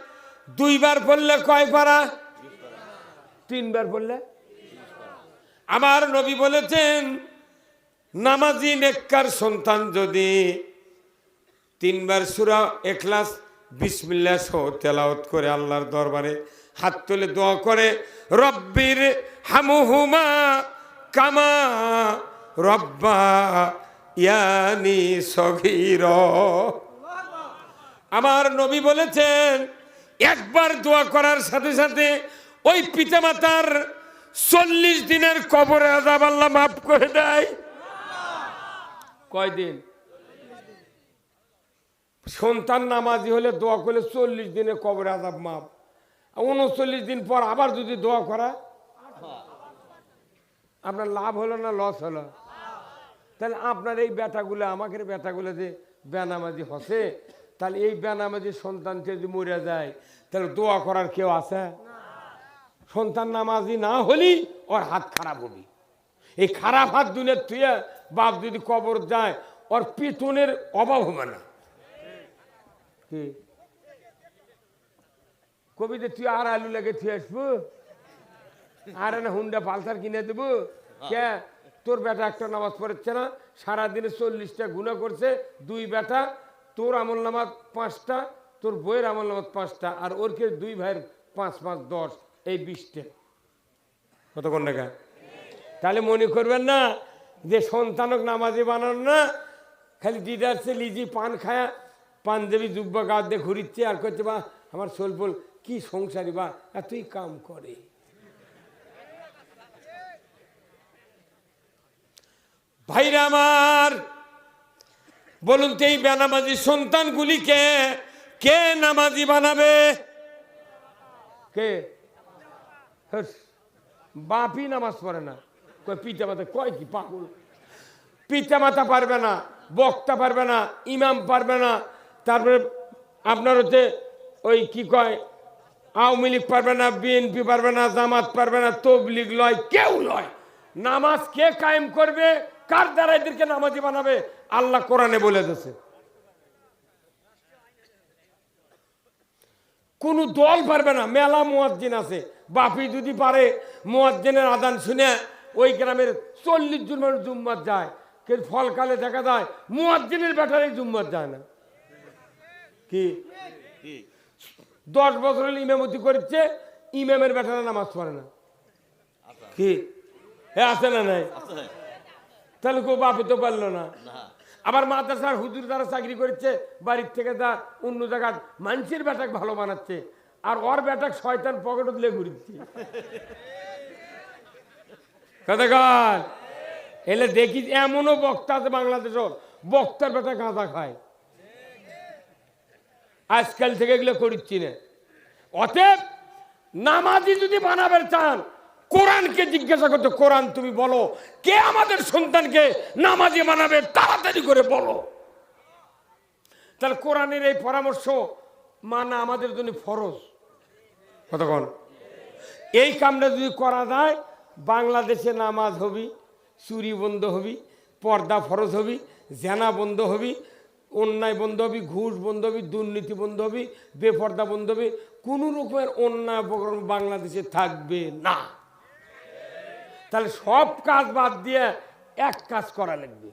2 বার পড়লে কয় পারা? 3 বার পড়লে। আমার নবী বলেছেন নামাজি নেককার সন্তান যদি 3 বার সূরা ইখলাস বিসমিল্লাহ সহ তেলাওয়াত করে আল্লাহর দরবারে হাত তুলে দোয়া করে, রব্বির হামহুমা কামা রব্বা ইয়ানি সগীর। আমার নবী বলেছেন একবার দোয়া করার সাথে সাথে ওই পিতামাতার 40 দিনের কবরে আযাব আল্লাহ মাফ করে দেয়। কয়দিন? সন্তান নামাজি হলে দোয়া করলে 40 দিনে কবরে আযাব মাফ। 39 দিন পর আবার যদি দোয়া করা, আপনার লাভ হলো না লস হলো? তাহলে আপনার এই বেটাগুলো, আমাদের বেটাগুলো যে বেনামাজি হসে, তাহলে এই বেনামাজি সন্তান যদি মরে যায় তাহলে দোয়া করার কেউ আছে? সন্তান নামাজি না হলি ওর হাত খারাপ হবি। এই খারাপ হাত দুনের থুয়ে বাপ যদি কবর যায়, ওর পিতনের অভাব হবে না। কি কবিতে তুই আর আলু লাগে থুয়ে আসবো, আর না হুন্ডা পালসার কিনে দেবো? কে তোর বেটা একটা নামাজ পড়েছে না, সারাদিনে 40টা গুনাহ করছে, 2 বেটা, তোর আমল নামাজ 5টা, তোর বইয়ের আমল নামাজ 5টা, আর ওর কে 2 ভাইয়ের 5 5 10, এই 20টা। কতক্ষণ টাকা? তাহলে মনে করবেন না যে সন্তানক নামাজি বানানো না, খালি দিদারছে লিজি পান খায়া পাঞ্জাবি জুব্বা গাছ দিয়ে ঘুরিচ্ছে আর করছে বা আমার সোলফোল কি সংসারী বা এতই কাম করে। ভাইরা আমার, বলুন তো এই বেনামাজি সন্তানগুলিকে কে নামাজি বানাবে? কে? বাপই নামাজ পড়ে না, পিতা মাতা কয় কি পাগল? পিতা মাতা পারবে না, বক্তা পারবে না, ইমাম পারবে না, তারপরে আপনার হচ্ছে ওই কি কয় আওয়ামী লীগ পারবে না, বিএনপি পারবে না, জামাত পারবে না, তবলিগ লয়, কেউ লয়। নামাজ কে কায়েম করবে? কার দ্বারা এদেরকে নামাজি বানাবে? আল্লাহ কোরআনে বলে দিয়েছে। কোন দল পারবে না। মেলা মুয়াজ্জিন আছে, বাপি যদি পারে মুয়াজ্জিনের আযান শুনে ওই গ্রামের 40 জন মানুষ জুম্মাত যায়, কিন্তু ফলকালে দেখা যায় মুয়াজ্জিনের ব্যাটারি জুম্মার যায় না। কি 10 বছর ইমামতি করছে, ইমামের ব্যাটারা নামাজ পড়ে না। কি আছে না নাই? তাহলে কেউ বাপে তো পারলো না। আবার মাদ্রাসার হুজুর যারা চাকরি করছে, বাড়ির থেকে যা অন্য জায়গায় মানুষের ব্যাটাক ভালো বানাচ্ছে, আর ওর ব্যাটাক শয়তান পকেটে দিলে ঘুরছে। কতক্ষণ এলে দেখি এমনও বক্তা আছে বাংলাদেশের, বক্তার বেটা গাঁজা খায়। আজকাল থেকে এগুলো করিচ্ছি না। অতএব নামাজি যদি বানাবে চান, কোরআনকে জিজ্ঞাসা করতে, কোরআন তুমি বলো কে আমাদের সন্তানকে নামাজি বানাবে, তাড়াতাড়ি করে বলো। তাহলে কোরআনের এই পরামর্শ মানা আমাদের জন্য ফরজ। কতক্ষণ এই কামটা যদি করা যায়, বাংলাদেশে নামাজ হবি, চুরি বন্ধ হবি, পর্দা ফরজ হবি, জেনা বন্ধ হবি, অন্যায় বন্ধ হবি, ঘুষ বন্ধ হবি, দুর্নীতি বন্ধ হবি, বেপর্দা বন্ধ হবি, কোনো রকমের অন্যায় বাংলাদেশে থাকবে না। তাহলে সব কাজ বাদ দিয়ে এক কাজ করা লাগবে।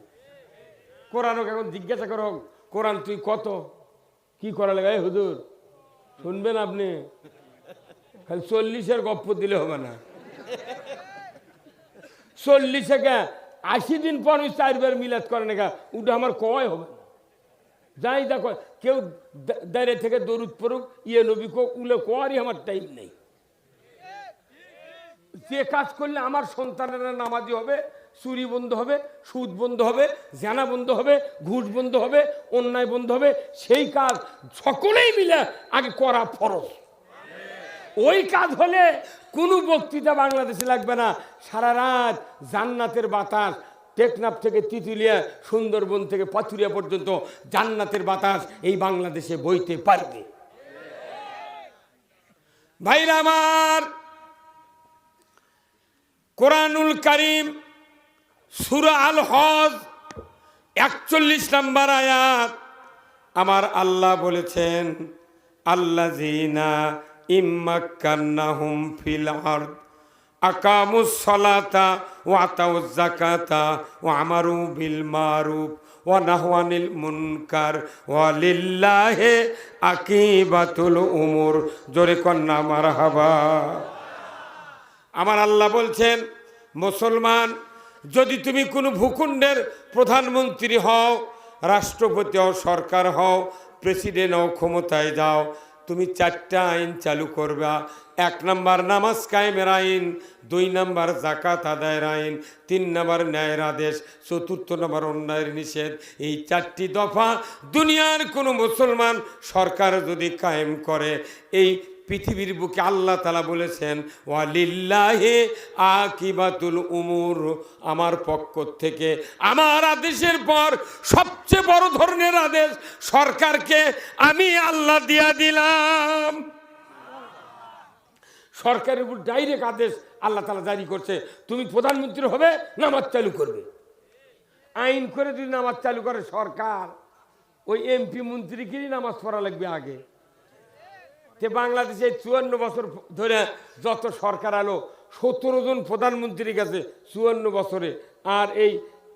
কোরআনকে এখন জিজ্ঞাসা করো, কোরআন তুই কত কি করা লাগে? এই হুজুর শুনবেন আপনি, খালি 40-এর গপ্প দিলে হবে না। 40 কে 80 দিন পর 4 বার মিলাদ করে না, ওটা আমার কয় হবে না। যাই দেখো কেউ দাঁড়িয়ে থেকে দরুদ পড়ুক, ইয়ে নবী কোক, উলে কোয়ারই আমার টাইম নেই। যে কাজ করলে আমার সন্তানেরা নামাজি হবে, চুরি বন্ধ হবে, সুদ বন্ধ হবে, জানা বন্ধ হবে, ঘুষ বন্ধ হবে, অন্যায় বন্ধ হবে, সেই কাজ সকলেই মিলে আগে করা ফরজ। ওই কাজ হলে কোনো বক্তৃতা বাংলাদেশে লাগবে না। সারা রাত জান্নাতের বাতাস, টেকনাফ থেকে তিতুলিয়া, সুন্দরবন থেকে পাথুরিয়া পর্যন্ত জান্নাতের বাতাস এই বাংলাদেশে বইতে পারবে। ভাইরা আমার, কোরআনুল কারীম সূরা আল হজ 41 নম্বর আয়াত আমার আল্লাহ বলেছেন, আল্লাযীনা ইম্মাক্কান্নাহুম ফিল আরদ আকামুস সালাতা ওয়া আতাউজ যাকাতা ওয়া আমারু বিল মারুফ ওয়া নাহাউ আনিল মুনকার ওয়া লিল্লাহি আকিবাতুল উমুর। জোরে কন্না মারহাবা। আমার আল্লাহ বলছেন, মুসলমান যদি তুমি কোনো ভূখণ্ডের প্রধানমন্ত্রী হও, রাষ্ট্রপতি হও, সরকার হও, প্রেসিডেন্ট হও, ক্ষমতায় যাও, তুমি 4টা আইন চালু করবা। 1 নম্বর নামাজ কায়েমের আইন, 2 নম্বর যাকাত আদায়ের আইন, 3 নম্বর ন্যায়ের আদেশ, 4 নম্বর অন্যায়ের নিষেধ। এই 4টি দফা দুনিয়ার কোনো মুসলমান সরকার যদি কায়েম করে, এই পৃথিবীর বুকে আল্লাহ তাআলা বলেছেন, ওয়ালিল্লাহি আকিবাতুল উমুর, আমার পক্ষ থেকে আমার আদেশের পর সবচেয়ে বড় ধরনের আদেশ সরকারকে আমি আল্লাহ দিয়া দিলাম। সরকারের উপর ডাইরেক্ট আদেশ আল্লাহ তাআলা জারি করছে, তুমি প্রধানমন্ত্রী হবে, নামাজ চালু করবে। আইন করে যদি নামাজ চালু করে সরকার, ওই এমপি মন্ত্রীকেই নামাজ পড়া লাগবে আগে। যে বাংলাদেশে 54 বছর ধরে যত সরকার আলো, 17 জন প্রধানমন্ত্রী গেছে 54 বছরে, আর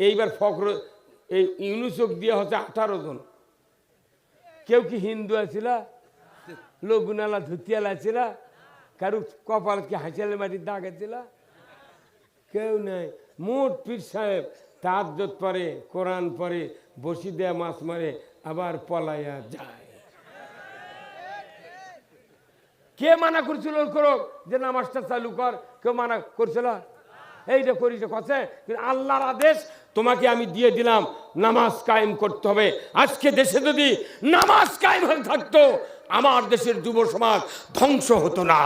এইবার ফখর এই ইউনুসক দিয়ে হচ্ছে 18 জন। কেউ কি হিন্দু আছিল, লগুনালা ধুতিয়ালা আছিল, কারু কপাল কি হাঁচালে মাটির দাগ আছিল? কেউ নাই। মোট পীর সাহেব তাহাজ্জুদ পড়ে, কোরআন পড়ে, বসি দেয়া মাছ মারে, আবার পলাইয়া যায়। কে মানা করছিল করো যে নামাজটা চালু কর? কেউ মানা করছিল? এইটা করিস কথা, কিন্তু আল্লাহর আদেশ তোমাকে আমি দিয়ে দিলাম, নামাজ কায়েম করতে হবে। আজকে দেশে যদি নামাজ কায়েম হয়ে থাকতো, আমার দেশের যুব সমাজ ধ্বংস হতো না।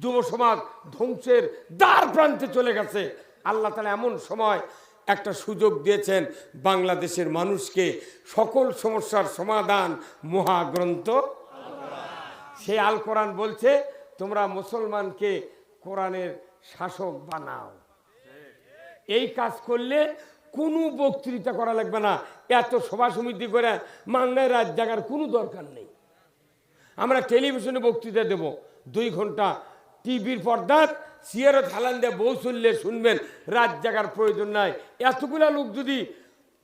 যুব সমাজ ধ্বংসের দ্বার প্রান্তে চলে গেছে। আল্লাহ তাআলা এমন সময় একটা সুযোগ দিয়েছেন বাংলাদেশের মানুষকে, সকল সমস্যার সমাধান মহাগ্রন্থ সেই আল কোরআন বলছে, তোমরা মুসলমানকে কোরআনের শাসক বানাও। এই কাজ করলে কোনো বক্তৃতা করা লাগবে না, এত সভা সমিতি করে মাঙ্গায় রাত জাগার কোনো দরকার নেই। আমরা টেলিভিশনে বক্তৃতা দেব 2 ঘন্টা, টিভির পর্দায় চেয়ারও ঢালান দিয়ে বউ শুনলে শুনবেন, রাত জাগার প্রয়োজন নাই। এতগুলা লোক যদি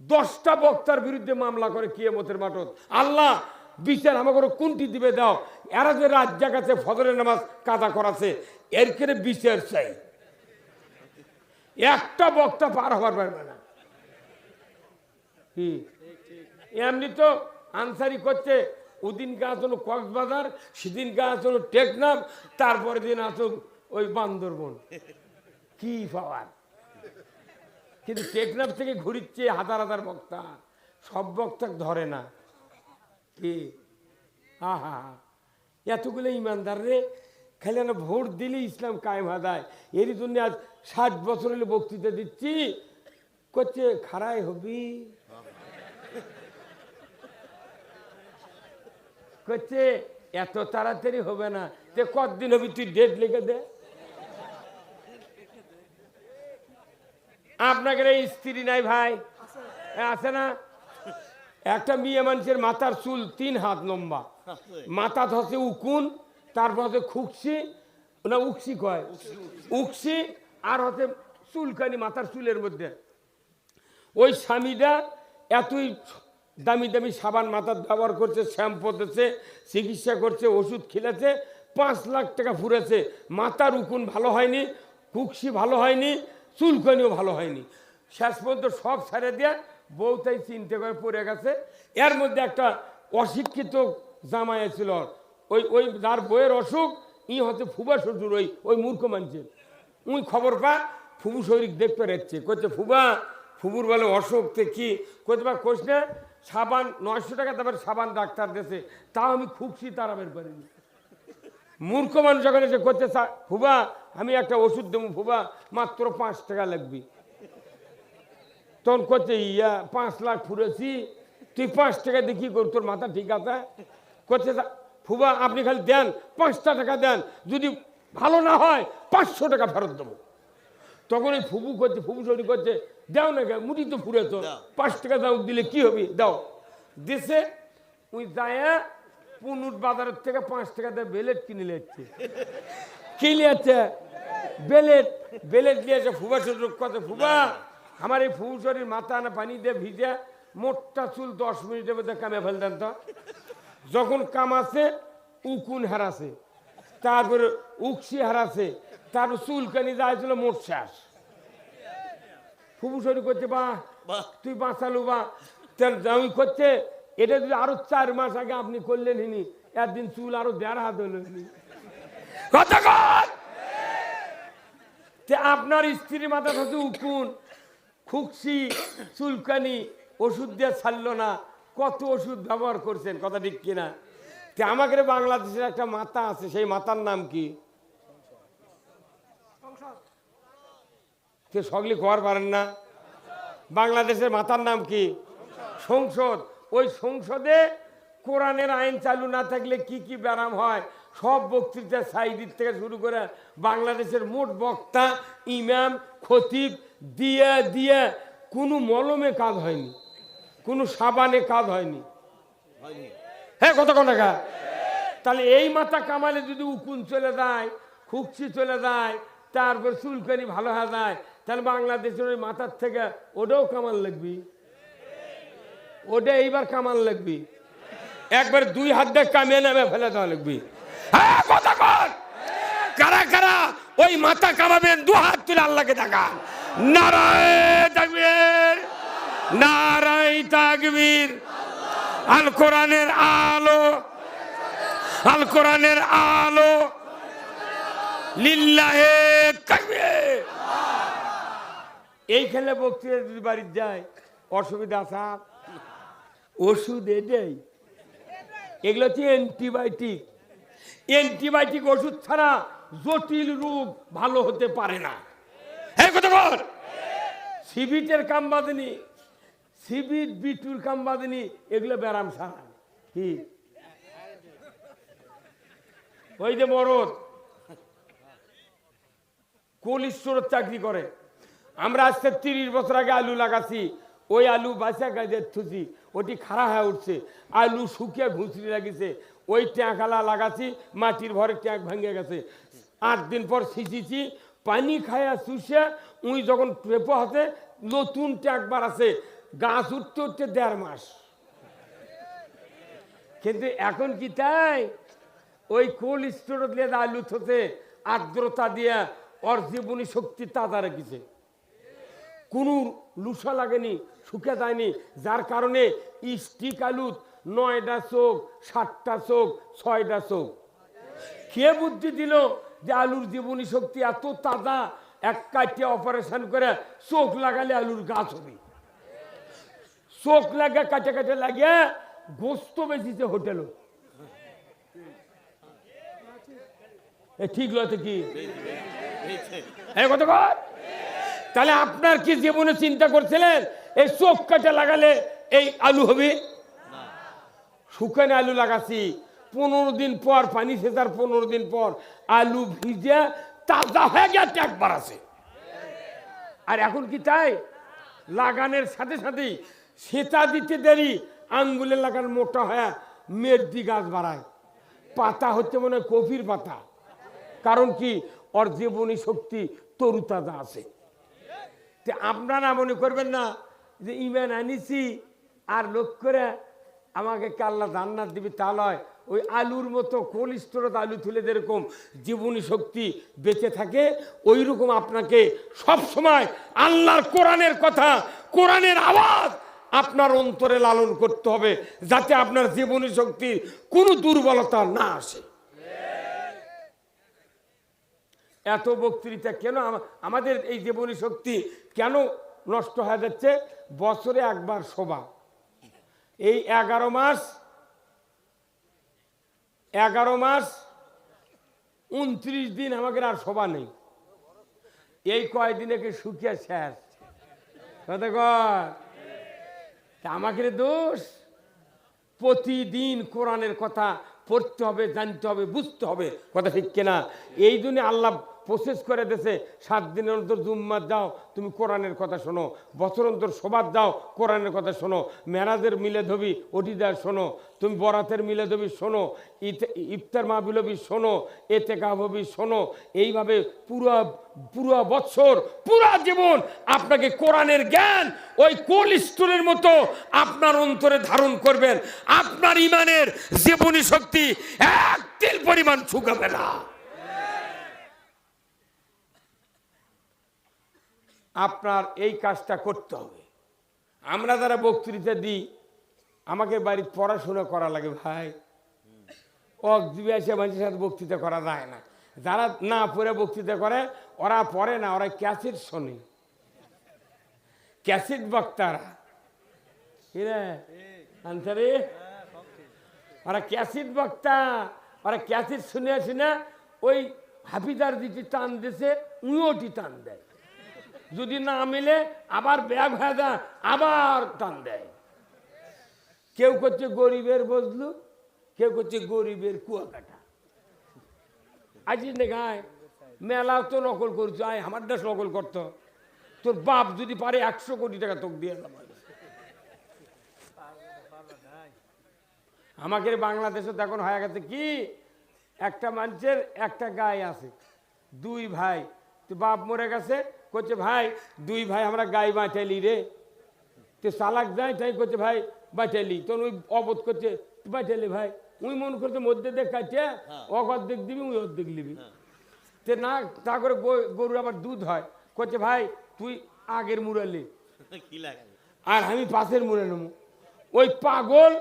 10টা বক্তার বিরুদ্ধে মামলা করে কিয়ামতের মাঠত, আল্লাহ বিচার আমাকে কোনটি দিবে দাও। এরা যে রাত জাগাছে, ফজরের নামাজ কাজা করাছে, এর করে বিচার চাই। একটা বক্তা পার হবার পারবে না। কি এমনি তো আনসারি করছে, ওদিনকে আসলো কক্সবাজার, সেদিনকে আসলো টেকনাফ, তারপরে দিন আসল ওই বান্দরবন। কি পাওয়ার! কিন্তু টেকনাফ থেকে ঘুরিচ্ছে হাজার হাজার বক্তা, সব বক্তা ধরে না। কি হা এতগুলো ইমানদার রে, খালি না ভোট দিলে ইসলাম কায়েম হাদায়। এরই জন্য আজ 60 বছর হলে বক্তৃতা দিচ্ছি, করছে খাড়াই হবি, করছে এত তাড়াতাড়ি হবে না, তে কতদিন হবি তুই ডেট লিখে দে। আপনাকে এই স্ত্রী নাই ভাই আছে না? একটা মেয়ে মানুষের মাথার চুল 3 হাত লম্বা, মাথা হচ্ছে উকুন, তারপর হচ্ছে খুকসি না উকসি কয়, উকসি, আর হচ্ছে চুলকানি মাথার চুলের মধ্যে। ওই স্বামীটা এতই দামি দামি সাবান মাথার ব্যবহার করছে, শ্যাম্পু দিচ্ছে, চিকিৎসা করছে, ওষুধ খেলেছে, 5 লাখ টাকা ফুরেছে, মাথার উকুন ভালো হয়নি, কুকসি ভালো হয়নি, চুলকানিও ভালো হয়নি। শেষ পর্যন্ত সব ছেড়ে দিয়ে বউ তাই চিনতে করে পড়ে গেছে। এর মধ্যে একটা অশিক্ষিত জামাই ছিল, ওই ওই যার বইয়ের অসুখ, ই হচ্ছে ফুবা শ্বশুর, ওই মূর্খ মানুষের। উই খবর পা ফুবু শরীর দেখতে রাখছে, করছে ফুবা, ফুবুর বলে অসুখ তে কি করতে পার কোষ না, সাবান 900 টাকা তারপর সাবান ডাক্তার দিয়েছে, তাও আমি খুবসি তারাবের পারিনি। মূর্খ মানুষ যখন এসে করতে ফুবা আমি একটা ওষুধ দেবো ফুবা, মাত্র 5 টাকা লাগবে। তখন করছে ইয়া 5 লাখ ফুরেছি, তুই 5 টাকা দিয়ে কি কর, তোর মাথা ঠিক আছে? করছে ফুবা আপনি খালি দেন, 5টা টাকা দেন, যদি ভালো না হয় 500 টাকা ফেরত দেবো। তখন ওই ফুবু করছে, ফুবু শরীর করছে, দাও না কেন, মুটি তো ফুরেছ, 5 টাকা দাও, দিলে কি হবে, দাও। দেশে ওই যায় পুনুট বাজারের থেকে 5 টাকা দিয়ে বেলেট কিনে নিচ্ছে। কি নিয়েছে? বেলেট। বেলেট নিয়েছে। ফুবা শরীর কত, ফুবা আমার এই ফুবু শরীর মাথা না পানি দিয়ে ভিজে মোটটা চুল 10 মিনিটের মধ্যে কামে ফেলতেন। তো যখন কামাছে উকুন হারাছে, তারপরে উকসি হারাছে, তারপর চুলকানি যাইছিল, মোট শেষ। ফুবু শরীর করছে বাহ তুই বাঁচালু বা, আমি করছে এটা যদি আরো 4 মাস আগে আপনি করলেন হিনি, একদিন চুল আরো 1.5 হাত হলো। আপনার স্ত্রীর মাথা হচ্ছে উকুন, খুকসি, চুলকানি, ওষুধ দিয়ে ছাড়লো না, কত ওষুধ ব্যবহার করছেন, কথা ঠিক কিনা? আমাকে বাংলাদেশের একটা মাতা আছে, সেই মাতার নাম কি? সকলে খবর পারেন না? বাংলাদেশের মাতার নাম কি? সংসদ। ওই সংসদে কোরআনের আইন চালু না থাকলে কি কি ব্যারাম হয়, সব বক্তৃতা সাইদির থেকে শুরু করে বাংলাদেশের মোট বক্তা, ইমাম, খতিব দিয়ে দিয়ে কোনো মলমে কাজ হয়নি, কোনো সাবানে কাজ হয়নি। হ্যাঁ কত টাকা? তাহলে এই মাথা কামালে যদি উকুন চলে যায়, খুকসি চলে যায়, তারপর চুলকানি ভালো হয়ে যায়, তাহলে বাংলাদেশের ওই মাথার থেকে ওটাও কামাল লাগবি, ওটা এইবার কামাল লাগবি, একবার 2 হাত দিয়ে কামিয়ে নামে ফেলে দেওয়া লাগবি। হ্যাঁ কথা কর, কারা কারা ওই মাথা কামাবেন 2 হাত তুলে আল্লাহকে দেখান। নারায়ে তাকবীর, নারায়ে তাকবীর। আল কোরআনের আলো, আল কোরআনের আলো, লিল্লাহে তাকবীর। এইখানে বক্তৃতা যদি বাড়ির যায় অসুবিধা আছে? ওষুধ এটাই, এগুলো হচ্ছে অ্যান্টিবায়োটিক। অ্যান্টিবায়োটিক ওষুধ ছাড়া জটিল রোগ ভালো হতে পারে না। হ্যাঁ কথা বল। সিবিটের কাম বাঁধেনি, সিবিট বিটুর কাম বাঁধেনি, এগুলো ব্যারাম সারা। কি ওই যে মরদ কোল্ড স্টোরের চাকরি করে, আমরা আজকে 30 বছর আগে আলু লাগাছি, ওই আলু বাঁচা গাছে থুছি, ওটি খাড়া হয়ে উঠছে, আলু শুকিয়ে ঘুষড়ি লাগিছে, ওই ট্যাঁকালা লাগাছি, মাটির ভরে ট্যাঁক ভেঙে গেছে। 8 দিন পর ছিঁচিছি, পানি খায়া চুষে উই যখন পেপো হাতে নতুন একবার আছে গাছ উঠতে উঠতে 1.5 মাস। কিন্তু এখন কি তাই ওই কোল্ড স্টোর দিয়ে আলু থতে আর্দ্রতা দিয়ে ওর জীবনী শক্তি তাজা রেখেছে, কোনো লুসা লাগেনি, শুকে যায়নি, যার কারণে স্টিক আলুত 9টা চোখ, 7টা চোখ, 6টা চোখ। কে বুদ্ধি দিল যে আলুর জীবনী শক্তি এত তাজা, এক কাটিয়ে অপারেশন করে চোখ লাগালে আলুর গাছ হবে। চোখ লাগা কাটে কাটে লাগিয়ে গোস্ত বেশিছে হোটেল। ঠিক লতে কি কত? তাহলে আপনার কি জীবনে চিন্তা করছিলেন এই চোখ কাটে লাগালে এই আলু হবে? শুকানো আলু লাগাচ্ছি, 15 দিন পর পানি সেচার 15 দিন পর আলু ভিজে তাজা হয়ে গেছে একবার আছে। আর এখন কি তাই লাগানোর সাথে সাথেই সেচা দিতে দেরি, আঙ্গুলে লাগান মোটা হয়ে মেরদি গাছ বাড়ায়, পাতা হচ্ছে মনে হয় কফির পাতা। কারণ কি ওর জীবনী শক্তি তরুতাজা আছে। আপনারা মনে করবেন না যে ইমান আনিছি আর লোক করে আমাকে কাল্লা জান্নাত দিবি, তা নয়। ওই আলুর মতো কোল্ড স্টোরেজ আলু তুলে যেরকম জীবনী শক্তি বেঁচে থাকে, ওই রকম আপনাকে সব সময় আল্লাহর কোরআনের কথা, কোরআনের আওয়াজ আপনার অন্তরে লালন করতে হবে, যাতে আপনার জীবনী শক্তির কোনো দুর্বলতা না আসে। এত বক্তৃতা কেন? আমাদের এই জীবনী শক্তি কেন নষ্ট হয়ে যাচ্ছে? বছরে একবার সভা, এই 11 মাস 29 দিন আমাদের আর সভা নেই। এই কয়দিনে শুকিয়ে শেষ। আমাকে দোষ, প্রতিদিন কোরআনের কথা পড়তে হবে, জানতে হবে, বুঝতে হবে, কথা ঠিক কিনা? এই জন্য আল্লাহ প্রসেস করে দিয়েছে 7 দিনের অন্তর জুম্মার যাও, তুমি কোরআনের কথা শোনো, বছর অন্তর সবার যাও, কোরআনের কথা শোনো, মেরাজের মিলে ধবি ওটি দেয় শোনো, তুমি বরাতের মিলে ধবি শোনো, ইফতার মাহফিলবি শোনো, এতেকাফ হবি শোনো। এইভাবে পুরো বছর, পুরা জীবন আপনাকে কোরআনের জ্ঞান ওই কোল্ড স্টোরের মতো আপনার অন্তরে ধারণ করবেন। আপনার ইমানের জীবনী শক্তি এক তিল পরিমাণ শুকাবে না। আপনার এই কাজটা করতে হবে। আমরা যারা বক্তৃতা দিই, আমাকে বাড়িতে পড়াশোনা করা লাগে ভাই, অক্সিবিয়াসে মানুষের সাথে বক্তৃতা করা যায় না। যারা না পড়ে বক্তৃতা করে ওরা পড়ে না, ওরা ক্যাসেট শোনে, ক্যাসেট বক্তারা আনসারে, ওরা ক্যাসেট বক্তা, ওরা ক্যাসেট শুনে শুনে ওই হাফিজার দিটি টান দিছে, উঁটি টান দেয়, যদি না মিলে আবার ব্যাগ হয়ে যায়, আবার টান দেয়। কেউ করছে গরিবের বজলু, কেউ করছে গরিবের কুয়াকাটা। আজ গায় মেলাও তো নকল করছো, আয় আমার দেশ নকল করতো, তোর বাপ যদি পারে 100 কোটি টাকা তোকে দিয়ে আমাকে। বাংলাদেশে এখন হয়ে গেছে কি, একটা মানুষের একটা গায়ে আছে, 2 ভাই, তো বাপ মরে গেছে, করছে ভাই 2 ভাই আমরা গায়ে বাঁচাইলি রে, তো চালাক যায় তাই করছে ভাই বাঁচাইলি, তখন ওই অবোধ করছে বাঁচাইলি ভাই, উই মন করছে মধ্যে দেখ কাটছে, অর্ধেক দিবি উই অর্ধেক নিবি, তে না তা করে গরুর আবার দুধ হয়, করছে ভাই তুই আগের মুড়ালি আর আমি পাশের মুড়ে নেবো। ওই পাগল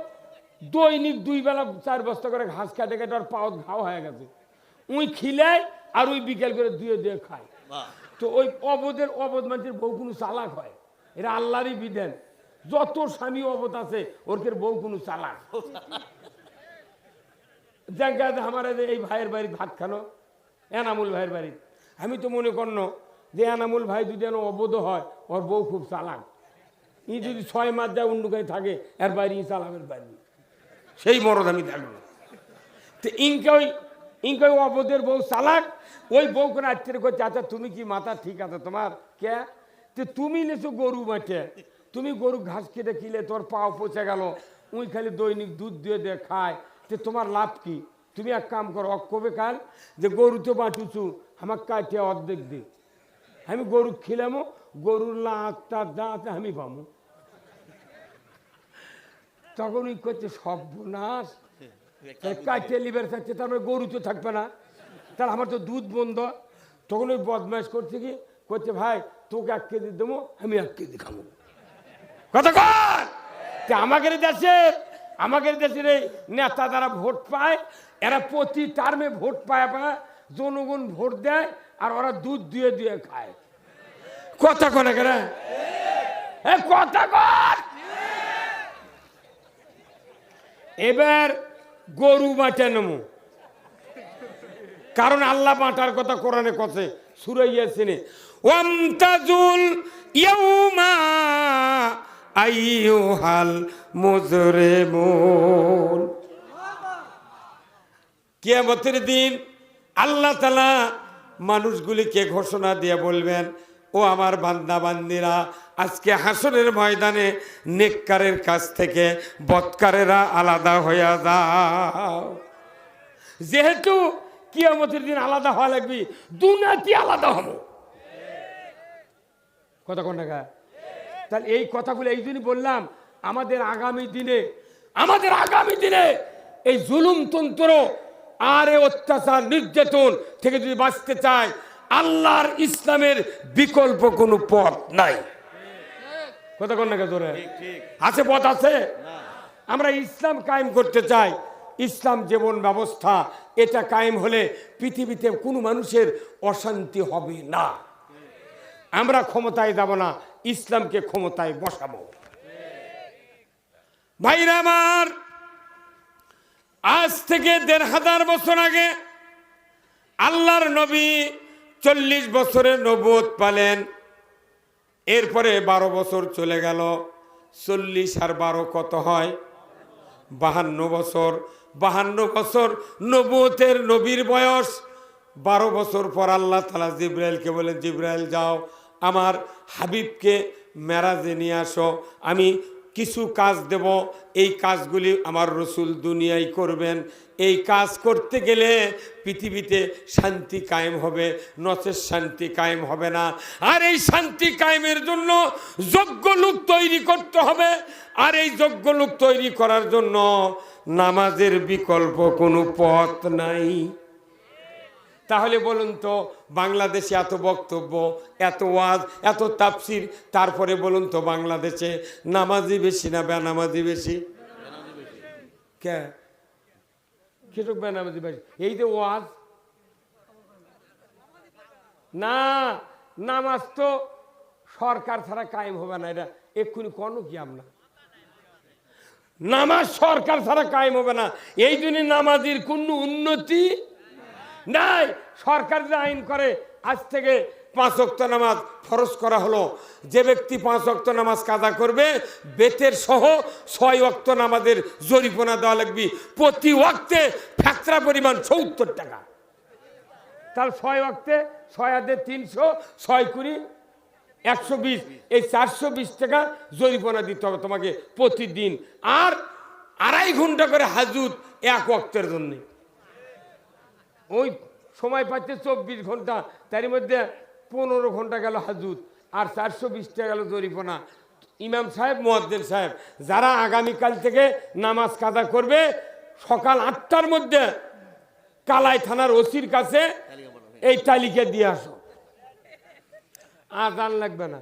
দৈনিক 2 বেলা 4 বস্তা করে ঘাস কাটে কাটে আর পাওয়াত ঘাও হয়ে গেছে, উই খিলায় আর ওই বিকেল করে ধুয়ে খায়। তো ওই অবোধ মানুষের বউ কোনো চালাক হয়, এরা আল্লাহরই বিধান। যত স্বামী অবোধ আছে ওরকের বউ কোনো চালাক। দেখা আমার এই ভাইয়ের বাড়ি ভাত খানো, এনামুল ভাইয়ের বাড়ি, আমি তো মনে করনো যে এনামুল ভাই যদি অবোধ হয় ওর বউ খুব চালাক, ই যদি 6 মাস যায় অন্যখানে থাকে এর বাইরে চালামের বাড়ি, সেই মরদ আমি থাকবো। তো ইনকে অবোধের বউ চালাক, ওই বউ করে আশ্চর্য করছে, আচ্ছা তুমি কি মাথা ঠিক আছে তোমার? কে? তো তুমি নেছো গরু মাঠে, তুমি গরু ঘাস কেটে খিলে তোর পাও পচে গেল, উই খালি দৈনিক দুধ দিয়ে খায়, তো তোমার লাভ কি? তুমি এক কাম করো, অক্ষবে কাল যে গরু তো বাঁচুছু আমার কাটিয়া অর্ধেক দে, আমি গরু খিলামো, গরুর লাঁচটা দাঁত আমি পামো। তখন ওই করছে সর্বনাশ, কাটিয়া লিভার থাকছে, তারপরে গরু তো থাকবে না, তাহলে আমার তো দুধ বন্ধ। তখন ওই বদমাইশ করছে কি করছে, ভাই তোকে 1 কেজি দেবো, আমি 1 কেজি খাবো। কথা কর, আমাদের দেশের এই নেতা যারা ভোট পায়, এরা প্রতি টার্মে ভোট পায়, জনগণ ভোট দেয় আর ওরা দুধ দিয়ে দিয়ে খায়। কথা কনে কেন কথা কর। এবার গরু বাঁচে নেবো, কারণ আল্লাহ বাঁটার কথা কোরআনে কথা সূরা ইয়াসিনে, ওয়ামতাজুল ইয়াউমা আইয়ুহাল মুজরিমুন। কিয়ামতের দিন আল্লাহ তাআলা মানুষগুলিকে ঘোষণা দিয়ে বলবেন, ও আমার বান্দা বান্দিরা, আজকে হাসরের ময়দানে নেককারের কাছ থেকে বদকারেরা আলাদা হয়ে যাও। যেহেতু কিয়ামতের দিন আলাদা হওয়া লাগবে, দুনিয়াতে আলাদা হবো। কথা কোন টাকা? তাহলে এই কথাগুলো এই জন্যই বললাম, আমাদের আগামী দিনে এই জুলুমতন্ত্র আর এই অত্যাচার নির্যাতন থেকে যদি বাঁচতে চায়, আল্লাহর ইসলামের বিকল্প কোনো পথ নাই। কথা কোন টাকা? জোরে আছে, পথ আছে। আমরা ইসলাম কায়েম করতে চাই, ইসলাম জীবন ব্যবস্থা, এটা কায়েম হলে পৃথিবীতে কোনো মানুষের অশান্তি হবে না। আমরা ক্ষমতায় যাব না, ইসলামকে ক্ষমতায় বসাবো। ভাইরা আমার, আজ থেকে ১৫০০ বছর আগে আল্লাহর নবী ৪০ বছরের নবুয়ত পালেন। এরপরে ১২ বছর চলে গেল। ৪০ আর ১২ কত হয়? ৫২ বছর। ৫২ বছর নবুয়তের নবীর বয়স। ১২ বছর পর আল্লাহ তাআলা জিবরাইলকে বলেন, জিবরাইল যাও আমার হাবিবকে মেরাজে নিয়ে আসো, আমি কিছু কাজ দেব, এই কাজগুলি আমার রসুল দুনিয়ায় করবেন। এই কাজ করতে গেলে পৃথিবীতে শান্তি কায়েম হবে, নচেত শান্তি কায়েম হবে না। আর এই শান্তি কায়েমের জন্য যোগ্য লোক তৈরি করতে হবে। আর এই যোগ্য লোক তৈরি করার জন্য নামাজের বিকল্প কোনো পথ নাই। তাহলে বলুন তো, বাংলাদেশে এত বক্তব্য, এত ওয়াজ, এত তাফসির, তারপরে বলুন তো বাংলাদেশে নামাজি বেশি না বেনামাজি বেশি? কে কৃষক বেনামাজি বেশি? এই যে ওয়াজ না, নামাজ তো সরকার ছাড়া কায়েম হবে না, এটা এক্ষুনি কোনো কি আমরা, নামাজ সরকার ছাড়া কায়েম হবে না। এই জন্য নামাজের কোনো উন্নতি নাই। সরকার যে আইন করে, আজ থেকে 5 ওয়াক্ত নামাজ ফরজ করা হলো, যে ব্যক্তি 5 ওয়াক্ত নামাজ কাজা করবে বেতের সহ 6 ওয়াক্ত নামাজের জরিমানা দেওয়া লাগবে। প্রতি ওয়াক্তে ফ্যাকরা পরিমাণ ৭০ টাকা। তাহলে 6 ওয়াক্তে 6 আর 300, 6 কুড়ি 120, এই 420 টাকা জরিমানা দিতে হবে তোমাকে প্রতিদিন। আর 2.5 ঘন্টা করে হাজুত 1 ওয়াক্তের জন্য। ওই সময় পাচ্ছে 24 ঘন্টা, তার মধ্যে 15 ঘন্টা গেল হাজুত, আর 420 টাকা গেল জরিমানা। ইমাম সাহেব, মুয়াজ্জিন সাহেব, যারা আগামীকাল থেকে নামাজ কাজা করবে, সকাল 8টার মধ্যে কালাই থানার ওসির কাছে এই তালিকা দিয়ে আসো। আজান লাগবে না,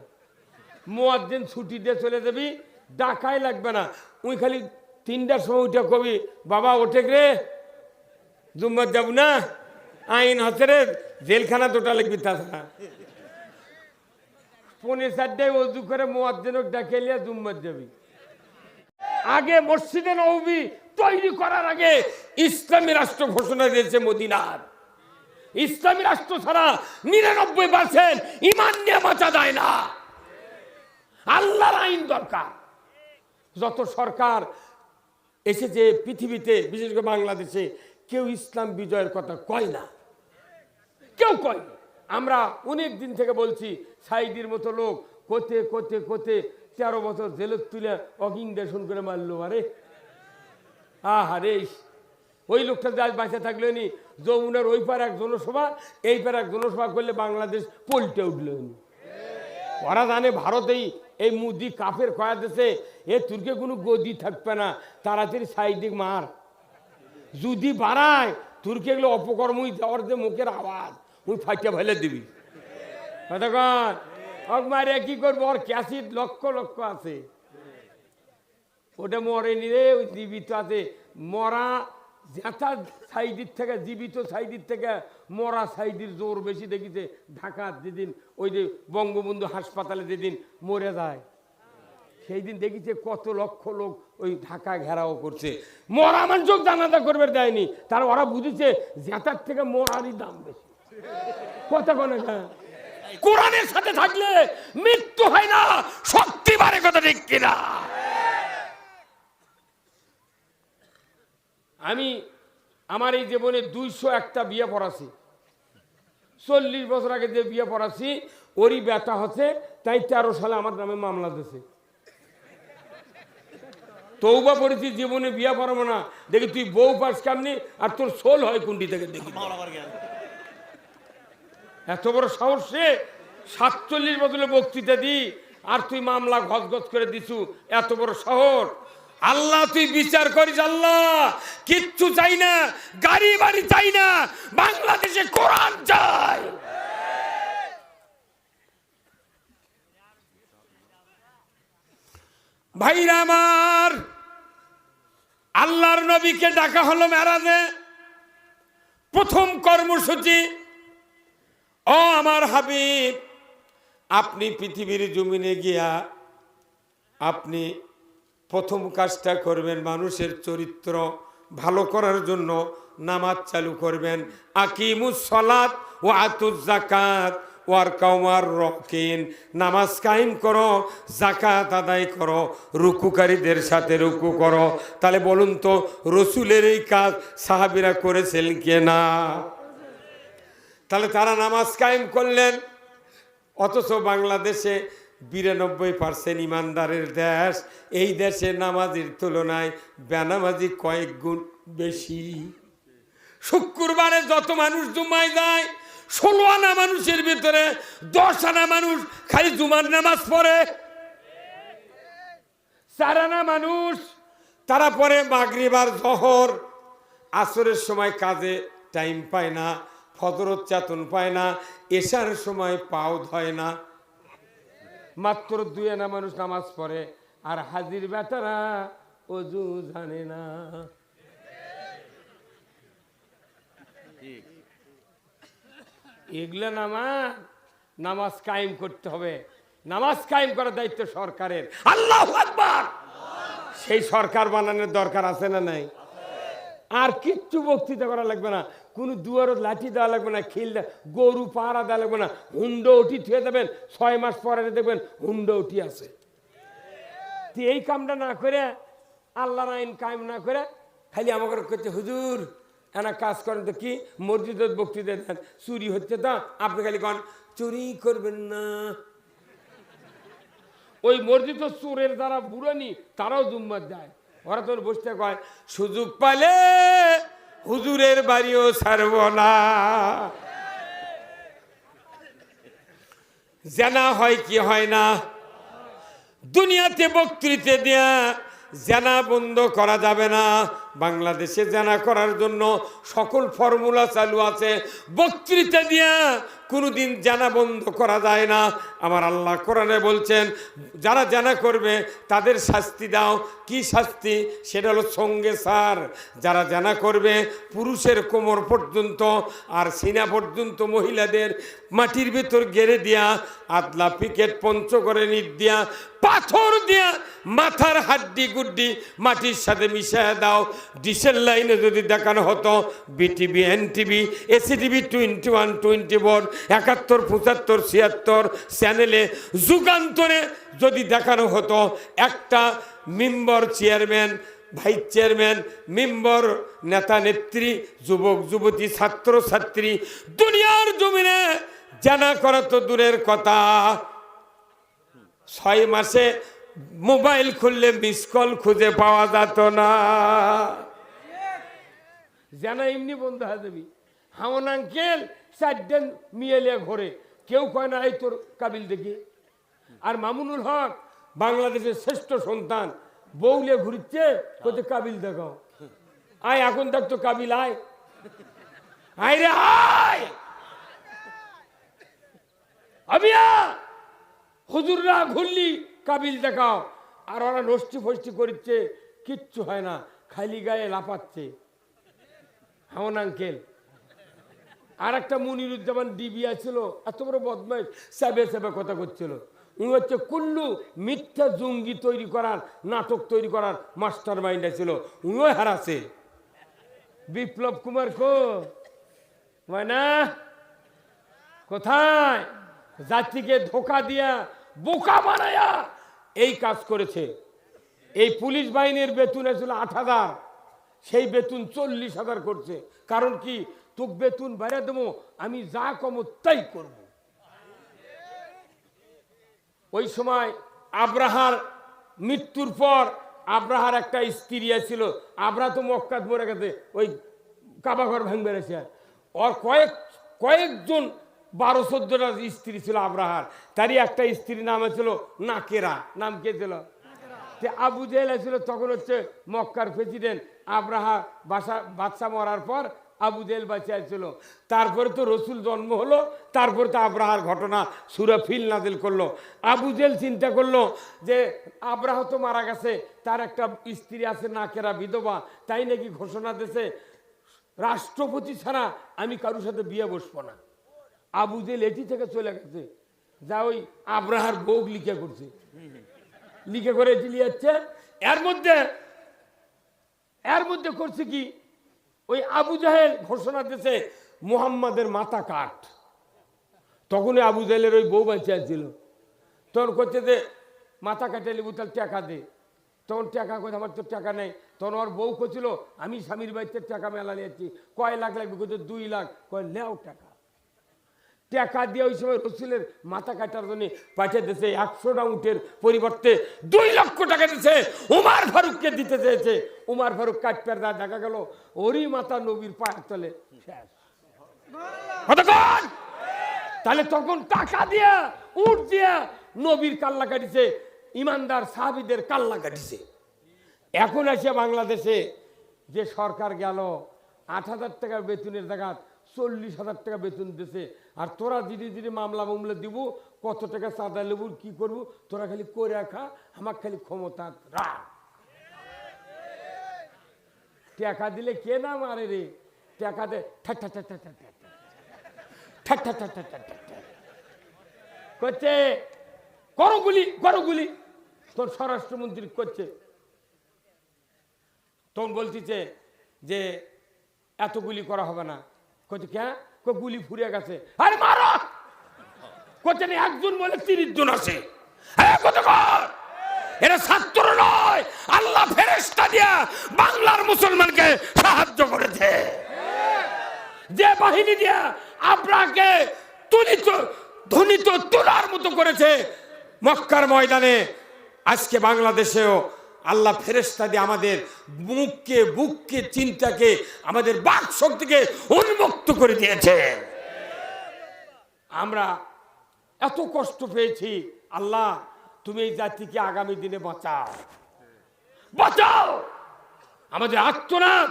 মুয়াজ্জিন ছুটি দিয়ে চলে যাবি, ডাকাই লাগবে না। ওই খালি 3টার সময় উঠে কবি, বাবা ওঠে রে, জুম্মার যাব না, আইন হচ্ছে রে, জেলখানা 2টা লিখবি। তাছাড়া 4:30 অজু করে মুয়াজ্জিনক ডাকে লিয়া জুম্মার যাবি। আগে মসজিদে নববী তৈরি করার আগে ইসলামী রাষ্ট্র ঘোষণা দিয়েছে মদিনার। ইসলামী রাষ্ট্র ছাড়া 99% ইমান নিয়ে বাঁচা যায় না। আল্লাহর আইন দরকার। যত সরকার এসেছে পৃথিবীতে, বিশেষ করে বাংলাদেশে, কেউ ইসলাম বিজয়ের কথা কয় না, কেউ কয় না। আমরা অনেক দিন থেকে বলছি, সাইদির মতো লোক কোতে কোতে কোতে 13 বছর জেলত তুলে অকিংডেশন করে মারলো। আরে আহারে, ওই লোকটা যা বাঁচে থাকলো নি, যমুনার ওই পার এক জনসভা, এই পার এক জনসভা করলে বাংলাদেশ পল্টে উঠল। ওরা জানে ভারতেই এই মুদি কাফের কয়া দেশে এ তুর্কে কোনো গদি থাকবে না, তাড়াতাড়ি সাইডিক মার। যদি বাড়ায় তুর্কে এগুলো অপকর্মই, ওর যে মুখের আওয়াজ ওই ফাইটা ফেলে দিবি। কতক্ষণ ওক মারে কি করবো, ওর ক্যাসিড লক্ষ লক্ষ আছে, ওটা মরেনি রে, ওই জীবিত আছে। মরা যেটা সাইডের থেকে, জীবিত সাইডের থেকে মরা সাইডের জোর বেশি দেখিছে। ঢাকার যেদিন ওই যে বঙ্গবন্ধু হাসপাতালে যেদিন মরে যায়, সেই দিন দেখিছে কত লক্ষ লোক ওই ঢাকা ঘেরাও করছে। মরা মানুষ জানাজা করবে দেয়নি, তার ওরা বুঝেছে জেতার থেকে মরারই দাম বেশি। কথা কোনে কোরআনের সাথে থাকলে মৃত্যু হয় না, শক্তি বাড়ে। কথা ঠিক কিনা? আমি আমার এই জীবনে 201টা বিয়ে পড়াছি। 40 বছর আগে যে বিয়ে পড়াছি ওরই ব্যথা হচ্ছে, তাই 13 সালে আমার নামে মামলা দিয়েছে। তৌবা পড়েছি, জীবনে বিয়ে পড়াবো না। দেখি তুই বউ পাস কেমনি আর তোর সোল হয় কুন্ডি থেকে, দেখি এত বড় সাহস সে। 47 বছরে বক্তৃতা দি আর তুই মামলা গজগজ করে দিছু, এত বড় সাহস। আল্লাহ তুই বিচার করিস। আল্লাহ কিচ্ছু চাই না, গাড়ি বাড়ি চাই না, বাংলাদেশে কোরআন চাই। ভাইরা আমার, আল্লাহর নবীকে ডাকা হলো মেরাজে। প্রথম কর্মসূচি, ও আমার হাবিব, আপনি পৃথিবীর জমিনে গিয়া আপনি প্রথম কাজটা করবেন, মানুষের চরিত্র ভালো করার জন্য নামাজ চালু করবেন। আকিমুস সালাত ওয়া আতুজ যাকাত ওয়ার কাওমার রাকিন, নামাজ কায়েম করো, যাকাত আদায় করো, রুকুকারীদের সাথে রুকু করো। তাহলে বলুন তো রসুলের এই কাজ সাহাবীরা করেছেন কিনা? তাহলে তারা নামাজ কায়েম করলেন। অথচ বাংলাদেশে 92% ইমানদারের দেশ, এই দেশে নামাজির তুলনায় বেনামাজি কয়েক গুণ বেশি। শুক্রবারে যত মানুষ জুমায় যায়, 16 আনা মানুষের ভিতরে 10 আনা মানুষ খালি জুমার নামাজ পড়ে। 4 আনা মানুষ তারা পড়ে মাগরিব আর জোহর। আসরের সময় কাজে টাইম পায় না, ফজরত চাতন পায় না, এশার সময় পাও ধয় না। মাত্র 2 আনা মানুষ নামাজ পড়ে, আর হাজির বেটারা ওযু জানে না। এগুলো নামাজ কায়েম করতে হবে। নামাজ কায়েম করার দায়িত্ব সরকারের। আল্লাহু আকবার। সেই সরকার বানানোর দরকার আছে না নাই? আর কিচ্ছু বক্তৃতা করা লাগবে না, কোনো দুয়ারও লাঠি দেওয়া লাগবে না, খিল গরু পাহারা দেওয়া লাগবে না। হুন্ডো উঠি থুয়ে দেবেন, 6 মাস পরে দেখবেন হুন্ডো উঠি আছে। এই কামটা না করে, আল্লাহর আইন কায়েম না করে, খালি আমাকে করছে হুজুর এনা কাজ করেন তো কি মসজিদের বক্তৃতা দেন, চুরি হচ্ছে তো আপনি খালি কন চুরি করবেন না। ওই মসজিদ চোরের যারা বুড়ানি তারাও জুম্মার দেয়। ওরা তোর বসতে কয় সুযোগ পাইলে হুজুরের বাড়িও ছাড়ব না। জানা হয় কি হয় না? দুনিয়াতে বক্তৃতা দেয়া জানা বন্ধ করা যাবে না। বাংলাদেশে জানা করার জন্য সকল ফর্মুলা চালু আছে, বক্তৃতা দিয়া কোনোদিন জানা বন্ধ করা যায় না। আমার আল্লাহ কোরআনে বলছেন যারা জানা করবে তাদের শাস্তি দাও। কি শাস্তি? সেটা হলো সঙ্গে সার। যারা জানা করবে পুরুষের কোমর পর্যন্ত আর সিনা পর্যন্ত মহিলাদের মাটির ভেতর গেড়ে দিয়া, আদলা পিকেট পঞ্চগড়ে নিট দিয়া, পাথর দিয়া মাথার হাড্ডি গুড্ডি মাটির সাথে মিশিয়ে দাও। ডিসেল লাইনে যদি দেখানো হতো, বিটিভি, এনটিভি, এসিটিভি 21, 24, 71, 75, 76 চ্যানেলে যুগান্তরে যদি দেখানো হতো, একটা member chairman, vice chairman, member, নেতা নেত্রী, যুবক যুবতী, ছাত্র ছাত্রী দুনিয়ার জমিনে জানা করা তো দূরের কথা, 6 মাসে মোবাইল খুললে মিস কল খুঁজে পাওয়া যেত না। জানা এমনি বন্ধ হয়ে যাবি। হামন আঙ্কেল 4 দিন মিয়েলে ঘরে, কেউ কয় না এই তোর কাবিল দেখি। আর মামুনুল হক বাংলাদেশের শ্রেষ্ঠ সন্তান, বউলে ঘুরছে, কোথায় কাবিল দেখাও। আয় এখন দেখতো কাবিল, আয় আয় রে আয়। আবিয়া হুজুররা ঘুরলি কাবিল দেখাও, আর ওরা নষ্টি ফষ্টি করছে, কিচ্ছু হয় না, খালি গায়ে লাফাচ্ছে। হামন আঙ্কেল। আর একটা মনিরুজ্জামান ডিবিয়া ছিল, এত বড় বদমাইশ, সাবে সাবে কথা করছিল। উনি হচ্ছে কুল্লু মিথ্যা জঙ্গি তৈরি করার, নাটক তৈরি করার মাস্টার মাইন্ড ছিল, উনিও হারাছে। বিপ্লব কুমার কো না, কোথায়? জাতিকে ধোকা দিয়া বোকা বানায়া এই কাজ করেছে। এই পুলিশ বাহিনীর বেতন ছিল 8,000, সেই বেতন 40,000 করছে। কারণ কি? তোকে বেতন বাইরে দেবো, আমি যা কমো তাই করব। ওই সময় আব্রাহার মৃত্যুর পর আব্রাহার একটা স্ত্রী ছিল, আব্রাহ তো মক্কাত মরে গেছে, ওই কাবাঘর ভাঙ বেড়েছে। ওর কয়েকজন 12-14টা স্ত্রী ছিল আব্রাহার। তারই একটা স্ত্রীর নাম ছিল নাকেরা। নাম কে ছিল? আবু জেহেল ছিল তখন হচ্ছে মক্কার প্রেসিডেন্ট। আব্রাহা বাদশা মরার পর আবু জেহেল বাঁচিয়ে ছিল। তারপরে তো রসুল জন্ম হলো, তারপরে তো আব্রাহার ঘটনা সূরা ফিল নাজিল করলো। আবু জেহেল চিন্তা করলো যে আব্রাহ তো মারা গেছে, তার একটা স্ত্রী আছে নাকেরা, বিধবা, তাই নাকি ঘোষণা দিয়েছে রাষ্ট্রপতি ছাড়া আমি কারোর সাথে বিয়ে বসবো না। আবু জেহেল এটি থেকে চলে গেছে, যা ওই আব্রাহার বউ লিখে করছে, লিখে করে চলে যাচ্ছে। এর মধ্যে করছে কি, ওই আবু জাহেল ঘোষণা দিয়েছে মুহাম্মাদের মাথা কাট। তখনই আবু জাহেলের ওই বউ বাঁচিয়ে ছিল, তখন করছে যে মাথা কাটে লিবু, তাহলে টাকা দে। তখন টাকা কোথায়, আমার তো টাকা নেই। তখন ওর বউ করছিল আমি স্বামীর বাড়িতে টাকা মেলা নিয়েছি, কয় লাখ লাগবে? কোথায় 2 লাখ। কয় নেও টাকা। টাকা দিয়ে ওই সময় রসুলের মাথা কাটার জন্য পাঠিয়ে দিয়েছে 100টা উটের পরিবর্তে 2 লক্ষ টাকা দিয়েছে। উমার ফারুককে দিতে চেয়েছে, উমার ফারুক কাটপের দা, দেখা গেল ওরই মাথা নবীর পায়ের তলে শেষ। তাহলে তখন টাকা দিয়া উট দিয়া নবীর কাল্লা কাটিছে, ইমানদার সাহাবীদের কাল্লা কাটিছে। এখন এসে বাংলাদেশে যে সরকার গেল 8,000 টাকা বেতনের জায়গা 40,000 টাকা বেতন দিছে। আর তোরা ধীরে ধীরে মামলা দিব, কত টাকা চাঁদা লেবুর কি করবো, তোরা খালি করে রাখা, আমার খালি ক্ষমতা রাখ। টাকা দিলে কে না মারে রে, টাকা দে করছে, করো গুলি। তোর স্বরাষ্ট্রমন্ত্রী করছে, তখন বলতেছে যে এত গুলি করা হবে না। কচ্ছে কে? গুলি ফুরিয়ে গেছে। আরে মারো। কচ্ছে না, একজন বলে 30 জন আছে। এরা ছাত্র নয়, আল্লাহ ফেরেশতা দিয়া বাংলার মুসলমানকে সাহায্য করেছে। যে বাহিনী দিয়া আব্রাহকে ধ্বনিত তোলার মতো করেছে মক্কার ময়দানে, আজকে বাংলাদেশেও আল্লাহ ফেরেশতা দিয়ে আমাদের বুককে চিন্তাকে, আমাদের বাক শক্তিকে উন্মুক্ত করে দিয়েছে। আমরা এত কষ্ট পেয়েছি, আল্লাহ তুমি এই জাতিকে আগামী দিনে বাঁচাও। আমাদের আত্মনাদ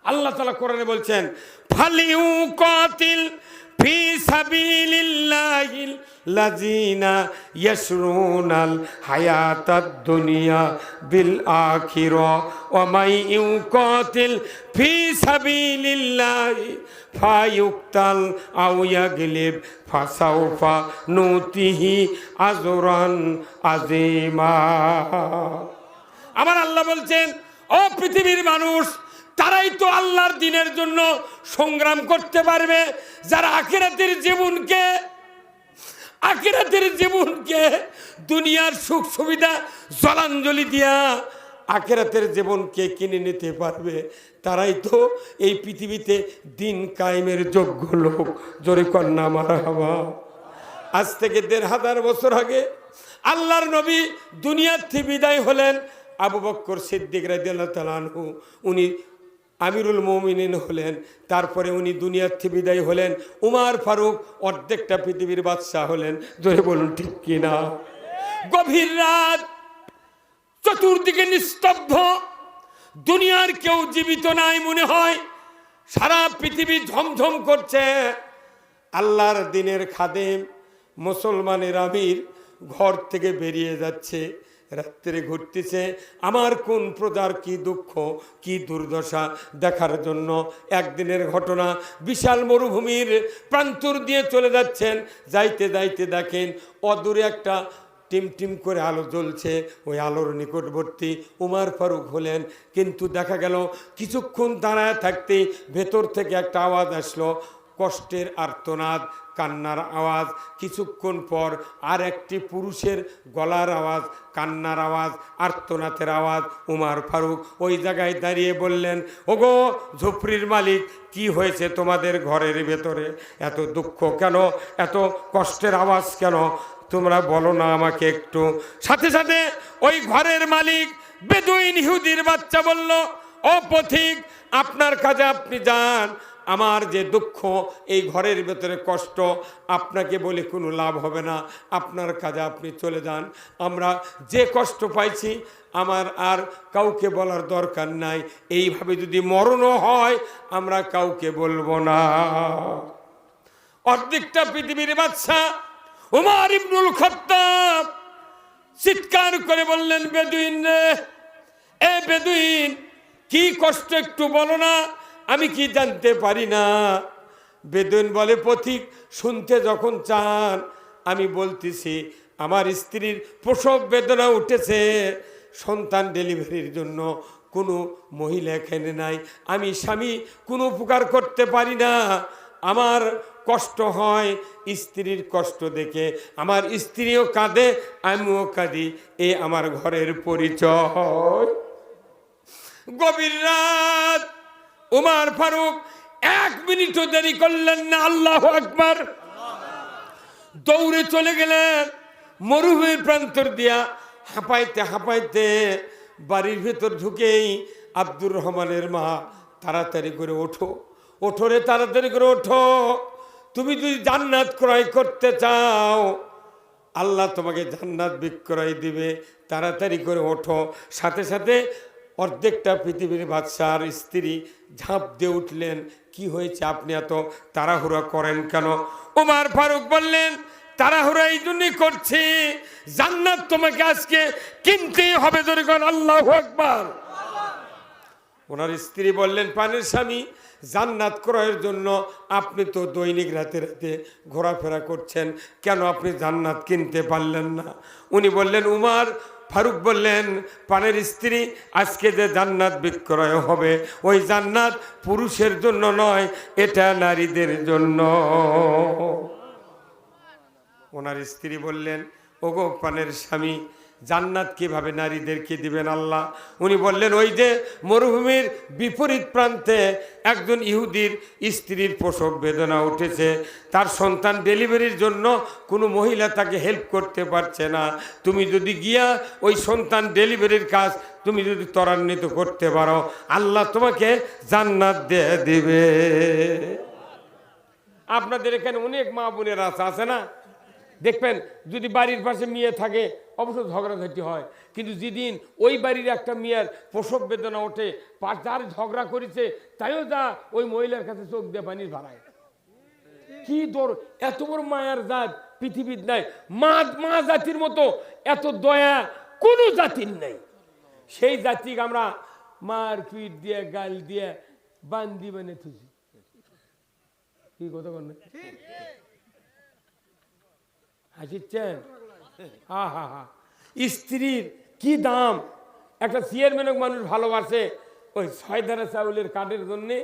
আল্লাহ তাআলা কোরআনে বলছেন, ফালিউ কাতিল ফি সাবিলিল্লাহিল লাযিনা ইয়াশরুনাল হায়াতাদ দুনিয়া বিল আখিরা ওয়া মাই ইউকাতিল ফি সাবিলিল্লাহি ফায়ুক্তাল আও ইয়াগলিব ফাসাউফা নুতিহি আজরান আযীমা। আমার আল্লাহ বলছেন, ও পৃথিবীর মানুষ, তারাই তো আল্লাহর দ্বীনের জন্য সংগ্রাম করতে পারবে যারা আখিরাতের জীবনকে দুনিয়ার সুখ সুবিধা জলাঞ্জলি দিয়া আখিরাতের জীবনকে কিনে নিতে পারবে। তারাই তো এই পৃথিবীতে দিন কায়েমের যোগ্য লোক। জোরে কন্যা মারহাবা। আজ থেকে 1500 বছর আগে আল্লাহর নবী দুনিয়ার থেকে বিদায় হলেন। আবু বকর সিদ্দিক রাদিয়াল্লাহু তাআলা আনহু উনি আমিরুল মুমিনিন হলেন, তারপরে উনি দুনিয়ার থেকে বিদায় হলেন। উমার ফারুক অর্ধেকটা পৃথিবীর বাদশাহ হলেন। জোরে বলুন ঠিক কিনা? গভীর রাত, চতুর্দিকে নিস্তব্ধ, দুনিয়ার কেউ জীবিত নাই মনে হয়, সারা পৃথিবী ঝমঝম করছে। আল্লাহর দিনের খাদেম মুসলমানের আমির ঘর থেকে বেরিয়ে যাচ্ছে, রাত্রে ঘুরতেছে আমার কোন প্রজার কি দুঃখ কি দুর্দশা দেখার জন্য। একদিনের ঘটনা, বিশাল মরুভূমির প্রান্তর দিয়ে চলে যাচ্ছেন, যাইতে যাইতে দেখেন অদূরে একটা টিম টিম করে আলো জ্বলছে। ওই আলোর নিকটবর্তী উমার ফারুক হলেন। কিন্তু দেখা গেল কিছুক্ষণ দাঁড়ায় থাকতে ভেতর থেকে একটা আওয়াজ আসলো, কষ্টের আর্তনাদ, কান্নার আওয়াজ। কিছুক্ষণ পর আর একটি পুরুষের গলার আওয়াজ, কান্নার আওয়াজ, আর্তনাদের আওয়াজ। উমার ফারুক ওই জায়গায় দাঁড়িয়ে বললেন, ওগো ঝুপড়ির মালিক, কি হয়েছে তোমাদের ঘরের ভেতরে? এত দুঃখ কেন, এত কষ্টের আওয়াজ কেন? তোমরা বলো না আমাকে একটু। সাথে সাথে ওই ঘরের মালিক বেদুইন ইহুদির বাচ্চা বলল, ও পথিক, আপনার কাজে আপনি যান, আমার যে দুঃখ, এই ঘরের ভেতরে কষ্ট, আপনাকে বলে কোনো লাভ হবে না, আপনার কাজে আপনি চলে যান। আমরা যে কষ্ট পাইছি আমার আর কাউকে বলার দরকার নাই, এইভাবে যদি মরণও হয় আমরা কাউকে বলবো না। অর্ধেকটা পৃথিবীর বাদশাহ উমর ইবনুল খাত্তাব চিৎকার করে বললেন, বেদুইন রে, এ বেদুইন, কি কষ্ট একটু বলো না, আমি কি জানতে পারি না? বেদুইন বলে, পথিক শুনতে যখন চান আমি বলতেছি, আমার স্ত্রীর প্রসব বেদনা উঠেছে, সন্তান ডেলিভারির জন্য কোনো মহিলা এখানে নাই, আমি স্বামী কোনো উপকার করতে পারি না, আমার কষ্ট হয় স্ত্রীর কষ্ট দেখে, আমার স্ত্রীও কাঁদে আমিও কাঁদি, এ আমার ঘরের পরিচয়। গভীর রাত, উমার ফারুক 1 মিনিটও দেরি করলেন না, আল্লাহু আকবার, দৌড়ে চলে গেলেন মরুভূমির প্রান্তর দিয়া। হাঁপাইতে হাঁপাইতে বাড়ির ভেতর ঢুকেই আব্দুর রহমানের মা, তাড়াতাড়ি করে ওঠো, ওঠো রে, তাড়াতাড়ি করে ওঠো, তুমি যদি জান্নাত ক্রয় করতে চাও আল্লাহ তোমাকে জান্নাত বিক্রয় দিবে, তাড়াতাড়ি করে ওঠো। সাথে সাথে অর্ধেকটা পৃথিবীর বাদশার স্ত্রী ঝাঁপ দিয়ে উঠলেন, কি হয়েছে, আপনি এত তাড়াহুড়া করেন কেন? উমার ফারুক বললেন, তাড়াহুড়া এই জন্যই করছি, জান্নাত তোমাকে আজকে কিনতেই হবে, জোরে বলেন আল্লাহু আকবার। ওনার স্ত্রী বললেন, প্রাণের স্বামী, জান্নাত ক্রয়ের জন্য আপনি তো দৈনিক রাতে রাতে ঘোরাফেরা করছেন, কেন আপনি জান্নাত কিনতে পারলেন না? উনি বললেন, উমার ফারুক বললেন, প্রাণের স্ত্রী, আজকে যে জান্নাত বিক্রয় হবে ওই জান্নাত পুরুষের জন্য নয়, এটা নারীদের জন্য। ওনার স্ত্রী বললেন, ওগো প্রাণের স্বামী, জান্নাত কিভাবে নারীদেরকে দিবেন আল্লাহ? উনি বললেন, ওই যে মরুভূমির বিপরীত প্রান্তে একজন ইহুদির স্ত্রীর প্রসব বেদনা উঠেছে, তার সন্তান ডেলিভারির জন্য কোনো মহিলা তাকে হেল্প করতে পারছে না, তুমি যদি গিয়া ওই সন্তান ডেলিভারির কাজ তুমি যদি ত্বরান্বিত করতে পারো, আল্লাহ তোমাকে জান্নাত দিয়ে দিবে। আপনাদের এখানে অনেক মা বোনেরা আছে না, দেখবেন যদি বাড়ির পাশে মেয়ে থাকে অবশ্য ঝগড়াঝাটি হয়, কিন্তু যেদিন ওই বাড়ির একটা মেয়ের প্রসব বেদনা ওঠে, যার ঝগড়া করেছে তাইও যা ওই মহিলার কাছে চোখ দিয়ে পানির ভাড়ায়। কি দর, এত বড় মায়ার জাত পৃথিবীর নাই, মা জাতির মতো এত দয়া কোনো জাতির নাই। সেই জাতিকে আমরা মার পিঠ দিয়ে গাল দিয়ে বান্দি বানিয়ে থুছি। কি কথা বল, হাসিচ্ছেন? হা হা হা, স্ত্রীর কি দাম! একটা চেয়ারম্যানক মানুষ ভালোবাসে ওই 6 ধারা চাউলের কার্ডের জন্যে,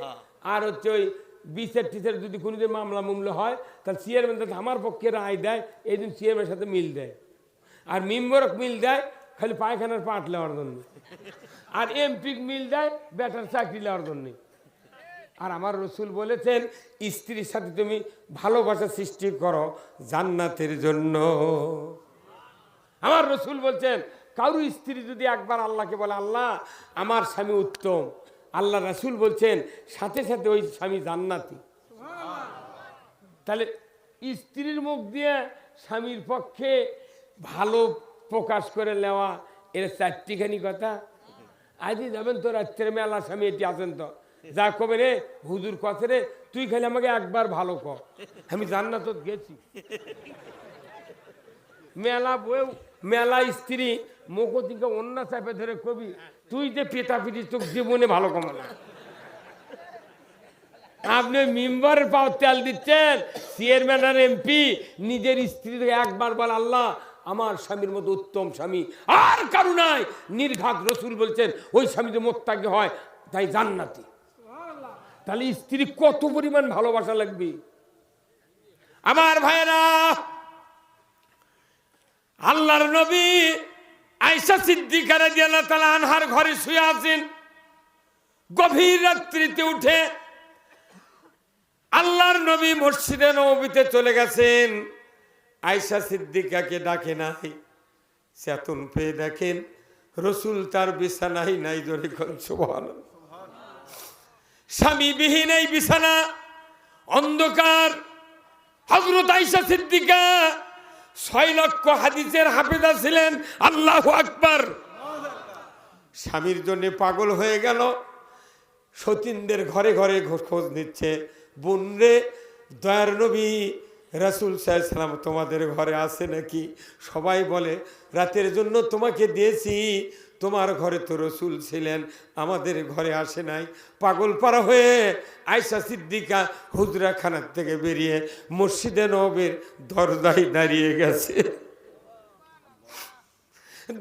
আর হচ্ছে ওই বিচার টিচার যদি কোনোদিন মামলা হয় তাহলে চেয়ারম্যান যাতে আমার পক্ষে রায় দেয় এই দিন চেয়ারম্যানের সাথে মিল দেয়, আর মেম্বারক মিল দেয় খালি পায়খানার পাট নেওয়ার জন্য, আর এমপি মিল দেয় বেটার চাকরি নেওয়ার জন্যে। আর আমার রসুল বলেছেন, স্ত্রীর সাথে তুমি ভালোবাসা সৃষ্টি করো জান্নাতের জন্য। আমার রসুল বলছেন, কারো স্ত্রী যদি একবার আল্লাহকে বলে, আল্লাহ আমার স্বামী উত্তম, আল্লাহ রাসূল বলছেন সাথে সাথে ওই স্বামী জান্নাতি। তাহলে স্ত্রীর মুখ দিয়ে স্বামীর পক্ষে ভালো প্রকাশ করে নেওয়া এর চারটিখানি কথা। আজই যাবেন তো রাত্রে মেলা স্বামী এটি আছেন তো যা কবে রে হুজুর কথা রে তুই খালি আমাকে একবার ভালো ক, আমি জান্নাত গেছি। মেলা বউ মেলা স্ত্রী মুখ থেকে অন্য চাপে ধরে কবি তুই যে পেটা পিটি তোর জীবনে ভালো কমা না। আপনি মেম্বারের পাওয়ার তেল দিচ্ছেন, চেয়ারম্যান আর এমপি নিজের স্ত্রীকে একবার বল আল্লাহ আমার স্বামীর মতো উত্তম স্বামী আর কারো নাই। নির্ঘাত রসুল বলছেন ওই স্বামী যে মোত্তাকি হয় তাই জান্নাতি। তাহলে স্ত্রী কত পরিমাণ ভালোবাসা লাগবে আমার ভাইয়েরা। আল্লাহর নবী আয়েশা সিদ্দিকা রাদিয়াল্লাহু তাআলা আনহার ঘরে শুয়ে আছেন। গভীর রাত্রিতে উঠে আল্লাহর নবী মসজিদে নববীতে চলে গেছেন। আয়েশা সিদ্দিকাকে ডাকে নাই, চেতন পেয়ে দেখেন রসুল তার বিছানায় নাই। জোরে কোন সুবহানাল্লাহ। স্বামীবিহীন এই বিছানা, অন্ধকার। হযরত আয়েশা সিদ্দিকা 6 লক্ষ হাদিসের হাফেজা ছিলেন। আল্লাহু আকবার। স্বামীর জন্য পাগল হয়ে গেল, সতীনদের ঘরে ঘরে খোঁজ নিচ্ছে। বোন রে, দয়ার নবী রাসূল সাল্লাল্লাহু আলাইহি ওয়াসাল্লাম তোমাদের ঘরে আছে নাকি? সবাই বলে রাতের জন্য তোমাকে দিয়েছি, তোমার ঘরে তো রসুল ছিলেন, আমাদের ঘরে আসে নাই। পাগল পারা হয়ে আয়েশা সিদ্দিকা হুজরাখানার থেকে বেরিয়ে মসজিদে নববীর দরজায় দাঁড়িয়ে গেছে।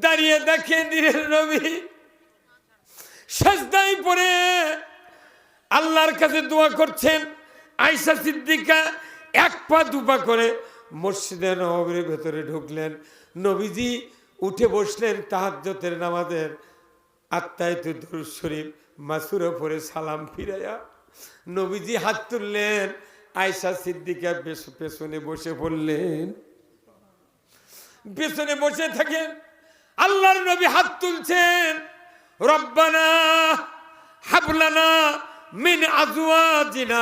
দাঁড়িয়ে দেখে দিনের নবী সিজদায় পড়ে আল্লাহর কাছে দোয়া করছেন। আয়েশা সিদ্দিকা 1 পা 2 পা করে মসজিদে নববীর ভেতরে ঢুকলেন। নবীজি উঠে বসলেন তাহাজ্জুদের নামাজের আত্মায়াতুদ দুরূদ শরীফ মাসুরা পড়ে সালাম ফিরাইয়া নবীজি হাত তুললেন। আয়েশা সিদ্দিকা পেছনে বসে পড়লেন। পেছনে বসে থাকেন, আল্লাহর নবী হাত তুলছেন, রব্বানা হাবলানা মিন আজওয়াজিনা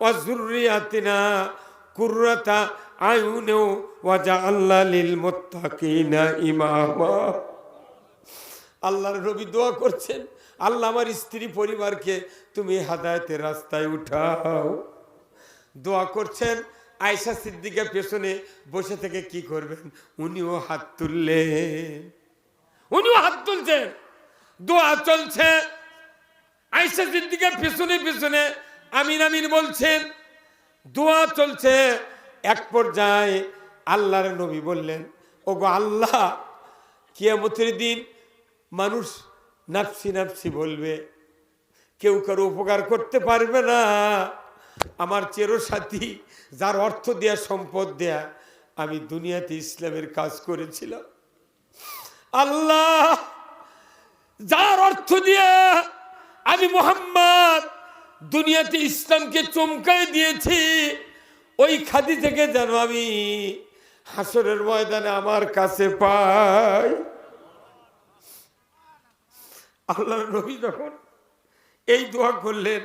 ওয়া যুররিয়াতিনা কুররাতা আয়ুনে ওয়াজআলনা লিল মুত্তাকিনা ইমামা। আল্লাহর নবী দোয়া করছেন, আল্লাহ আমার স্ত্রী পরিবারকে তুমি হেদায়েতের রাস্তায় উঠাও। দোয়া করছেন। আয়েশা সিদ্দিকা পেছনে বসে থেকে কি করবেন, উনিও হাত তুললেন। উনিও হাত তুলছেন, দোয়া চলছে। আয়েশা সিদ্দিকা পেছনে পেছনে আমিন আমিন বলছেন, দোয়া চলছে। এক পর্যায়ে আল্লাহর নবী বললেন, ওগো আল্লাহ, কিয়ামতের দিন মানুষ নাফসি নাফসি বলবে, কেউ কারো উপকার করতে পারবে না। আমার চেরসাথী যার অর্থ দেয়া সম্পদ দেয়া আমি দুনিয়াতে ইসলামের কাজ করেছিলাম, আল্লাহ যার অর্থ দিয়ে আমি মুহাম্মদ দুনিয়াতে ইসলামকে চমকায় দিয়েছি, ওই খাদি থেকে যেন আমি হাসরের ময়দানে আমার কাছে পাই। আল্লাহর নবী যখন এই দোয়া করলেন,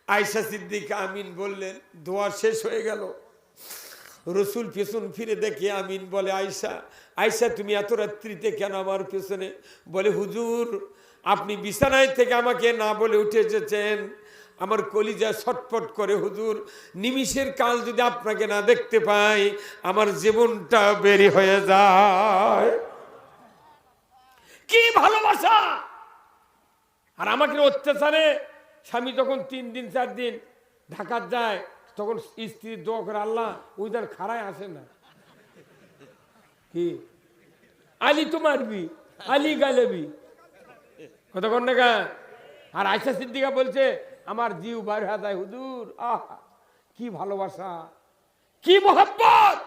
আয়েশা সিদ্দিকা আমিন বললেন। দোয়া শেষ হয়ে গেল। রসুল পেছন ফিরে দেখে আমিন বলে, আয়েশা আয়েশা তুমি এত রাত্রিতে কেন আমার পেছনে? বলে, হুজুর আপনি বিছানায় থেকে আমাকে না বলে উঠে এসেছেন, আমার কলিজা ছটফট করে। হুজুর নিমিষের কাল যদি আপনাকে না দেখতে পাই আমার জীবনটা বেরি হয়ে যায়। কি ভালোবাসা! আর আমাকে অত্যাচারে স্বামী যখন 3 দিন 4 দিন ঢাকা যায় তখন স্ত্রীর দোয়া করে, আল্লাহ ওইদার খাড়ায় আসে না, কি আলী তো মারবি, আলী গালেবি, কতক্ষণ না। আর আয়েশা সিদ্দিকা বলছে, আমার জিউ বার হয়ে যায় হুজুর। আহ কি ভালোবাসা, কি মোহাব্বত!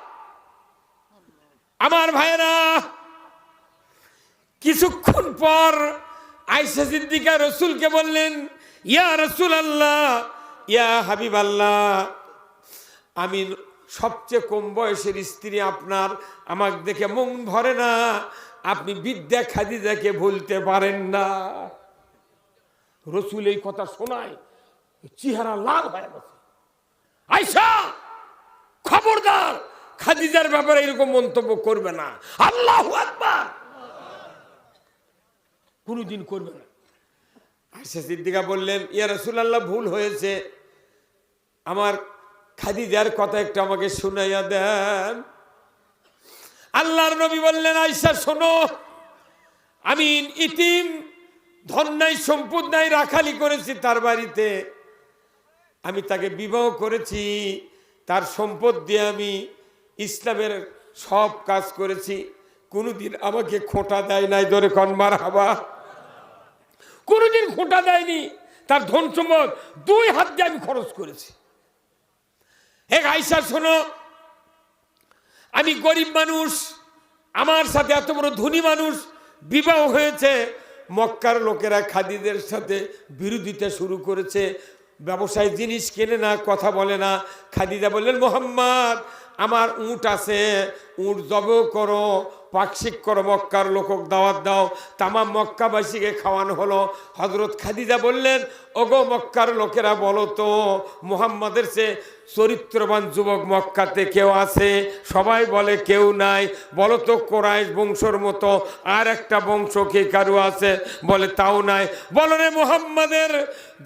আমার ভাইরা, কিছুক্ষণ পর আয়েশা সিদ্দিকা রসুলকে বললেন, ইয়া রাসূলুল্লাহ, ইয়া হাবিবাল্লাহ, আমি সবচেয়ে কম বয়সের স্ত্রী আপনার, আমাকে দেখে মন ভরে না, আপনি বিদ্যা খাদিজাকে ভুলতে পারেন না। রসুল এই কথা শোনায় চেহারা লাল হয়ে গেছে। আয়েশা খবরদার খাদিজার ব্যাপারে এরকম মন্তব্য করবে না, আল্লাহু আকবার, কোনদিন করবে না। আয়েশা সিদ্দিকা বললেন, ইয়া রাসূলুল্লাহ, ভুল হয়েছে, আমার খাদিজার কথা একটু আমাকে শুনাইয়া দেন। আল্লাহর নবী বললেন, আয়েশা শোনো, আমি ইতিম, ধন নাই, সম্পদ নাই, রাখালি করেছি তার বাড়িতে, আমি তাকে বিবাহ করেছি, তার সম্পদ দিয়ে আমি ইসলামের সব কাজ করেছি, কোনোদিন আমাকে খোঁটা দেয় নাই, ধরে কন মারহাবা, কোনোদিন খোঁটা দেয়নি, তার ধন সম্পদ 2 হাত দিয়ে আমি খরচ করেছি। হে আয়েশা শোনো, আমি গরিব মানুষ, আমার সাথে এত বড় ধনী মানুষ বিবাহ হয়েছে, মক্কার লোকেরা খাদিজার সাথে বিরোধিতা শুরু করেছে, ব্যবসায় জিনিস কেনে না, কথা বলে না। খাদিজা বললেন, মোহাম্মদ আমার উট আছে, উট জব করো, পাকশিক করো, মক্কার লোকক দাওয়াত দাও। তামাম মক্কাবাসীকে খাওয়ানো হলো। হযরত খাদিজা বললেন, ওগো মক্কার লোকেরা, বলো তো মুহাম্মাদের চেয়ে চরিত্রবান যুবক মক্কাতে কেউ আছে? সবাই বলে কেউ নাই। বলো তো কোরাইশ বংশর মতো আর একটা বংশ কে কারু আছে? বলে তাও নাই। বলো রে মুহাম্মাদের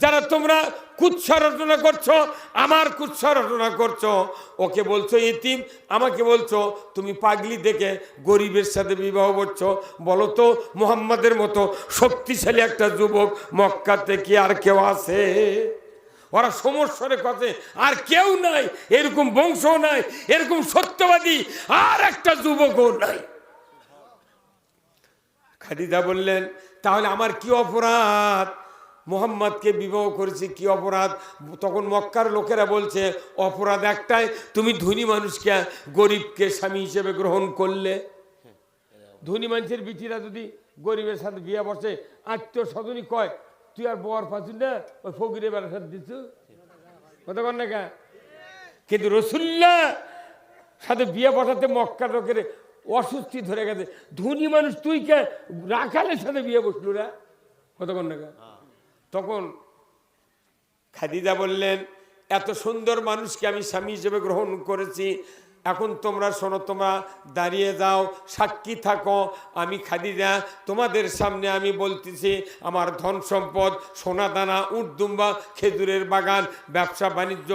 যারা তোমরা কুৎসা রচনা করছো, আমার কুৎসা রচনা করছো, ওকে বলছো ইতিম, আমাকে বলছো তুমি পাগলি দেখে গরিবের সাথে বিবাহ করছো। বলো তো মুহাম্মাদের মতো শক্তিশালী একটা যুবক মক্কাতে কি আর কেউ আছে? ওরা সমস্যার কথা, আর কেউ নাই, এরকম বংশ নাই, এরকম সত্যবাদী আর একটা যুবকও নাই। খাদিজা বললেন, তাহলে আমার কি অপরাধ? মুহাম্মদকে বিবাহ করেছি, কি অপরাধ? তখন মক্কার লোকেরা বলছে, অপরাধ একটাই, তুমি ধনী মানুষকে গরিবকে স্বামী হিসেবে গ্রহণ করলে। ধনী মানুষের বিটিরা যদি গরিবের সাথে বিয়ে বসে, আত্মীয় স্বজনই কয়, তুই আর বর পাচ্ছিস না, ওই ফকিরের বেলার সাথে দিচ্ছ, কথা কর না কে? কিন্তু রাসূলুল্লাহ সাথে বিয়ে বসাতে মক্কার লোকের অস্বস্তি ধরে গেছে। ধনী মানুষ তুই কে রাখালের সাথে বিয়ে বসলু না, কথা কর না কে? তখন খাদিজা বললেন, এত সুন্দর মানুষকে আমি স্বামী হিসেবে গ্রহণ করেছি, এখন তোমরা শোনো, তোমরা দাঁড়িয়ে যাও, সাক্ষী থাকো। আমি খাদিজা তোমাদের সামনে আমি বলতেছি, আমার ধন সম্পদ, সোনা দানা, উট দুম্বা, খেজুরের বাগান, ব্যবসা বাণিজ্য,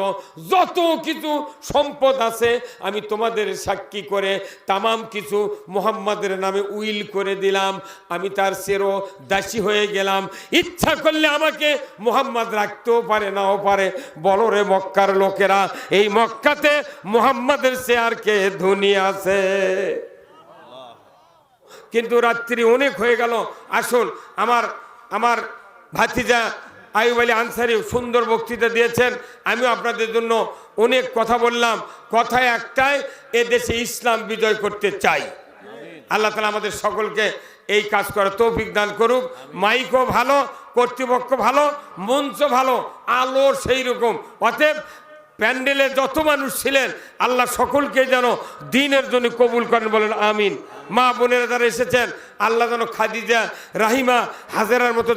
যত কিছু সম্পদ আছে আমি তোমাদের সাক্ষী করে তামাম কিছু মুহাম্মাদের নামে উইল করে দিলাম। আমি তার সেরো দাসী হয়ে গেলাম। ইচ্ছা করলে আমাকে মুহাম্মদ রাখতেও পারে, নাও পারে। বলো রে মক্কার লোকেরা, এই মক্কাতে মুহাম্মাদের আর কে ধনী আছে? কিন্তু রাত্রি অনেক হয়ে গেল। আসুন, আমার ভাতিজা আইয়ুব আলী আনসারী সুন্দর বক্তৃতা দিয়েছেন, আমিও আপনাদের জন্য অনেক কথা বললাম। কথা একটাই, এ দেশে ইসলাম বিজয় করতে চাই। আল্লাহ তাআলা আমাদের সকলকে এই কাজ করার তৌফিক দান করুক। মাইকও ভালো, কর্তৃপক্ষ ভালো, মঞ্চ ভালো, আলো সেই রকম। অতএব প্যান্ডেলে যত মানুষ ছিলেন, আল্লাহ সকলকে যেন দ্বীনের জন্য কবুল করেন, বলেন আমিন। মা বোনেরা যারা এসেছেন, আল্লাহ যেন খাদিজা, রাহিমা, হাজেরার মতো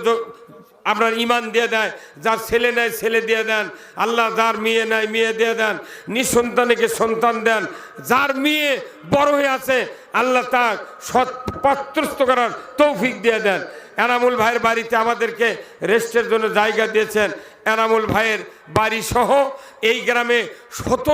আপনার ইমান দিয়ে দেয়। যার ছেলে নেয় ছেলে দিয়ে দেন আল্লাহ, যার মেয়ে নেয় মেয়ে দিয়ে দেন, নিঃসন্তানকে সন্তান দেন। যার মেয়ে বড় হয়ে আছে, আল্লাহ তার সৎ পাত্রস্থ করার তৌফিক দিয়ে দেন। এনামুল ভাইয়ের বাড়িতে আমাদেরকে রেস্টের জন্য জায়গা দিয়েছেন। এনামুল ভাইয়ের বাড়ি সহ এই গ্রামে শত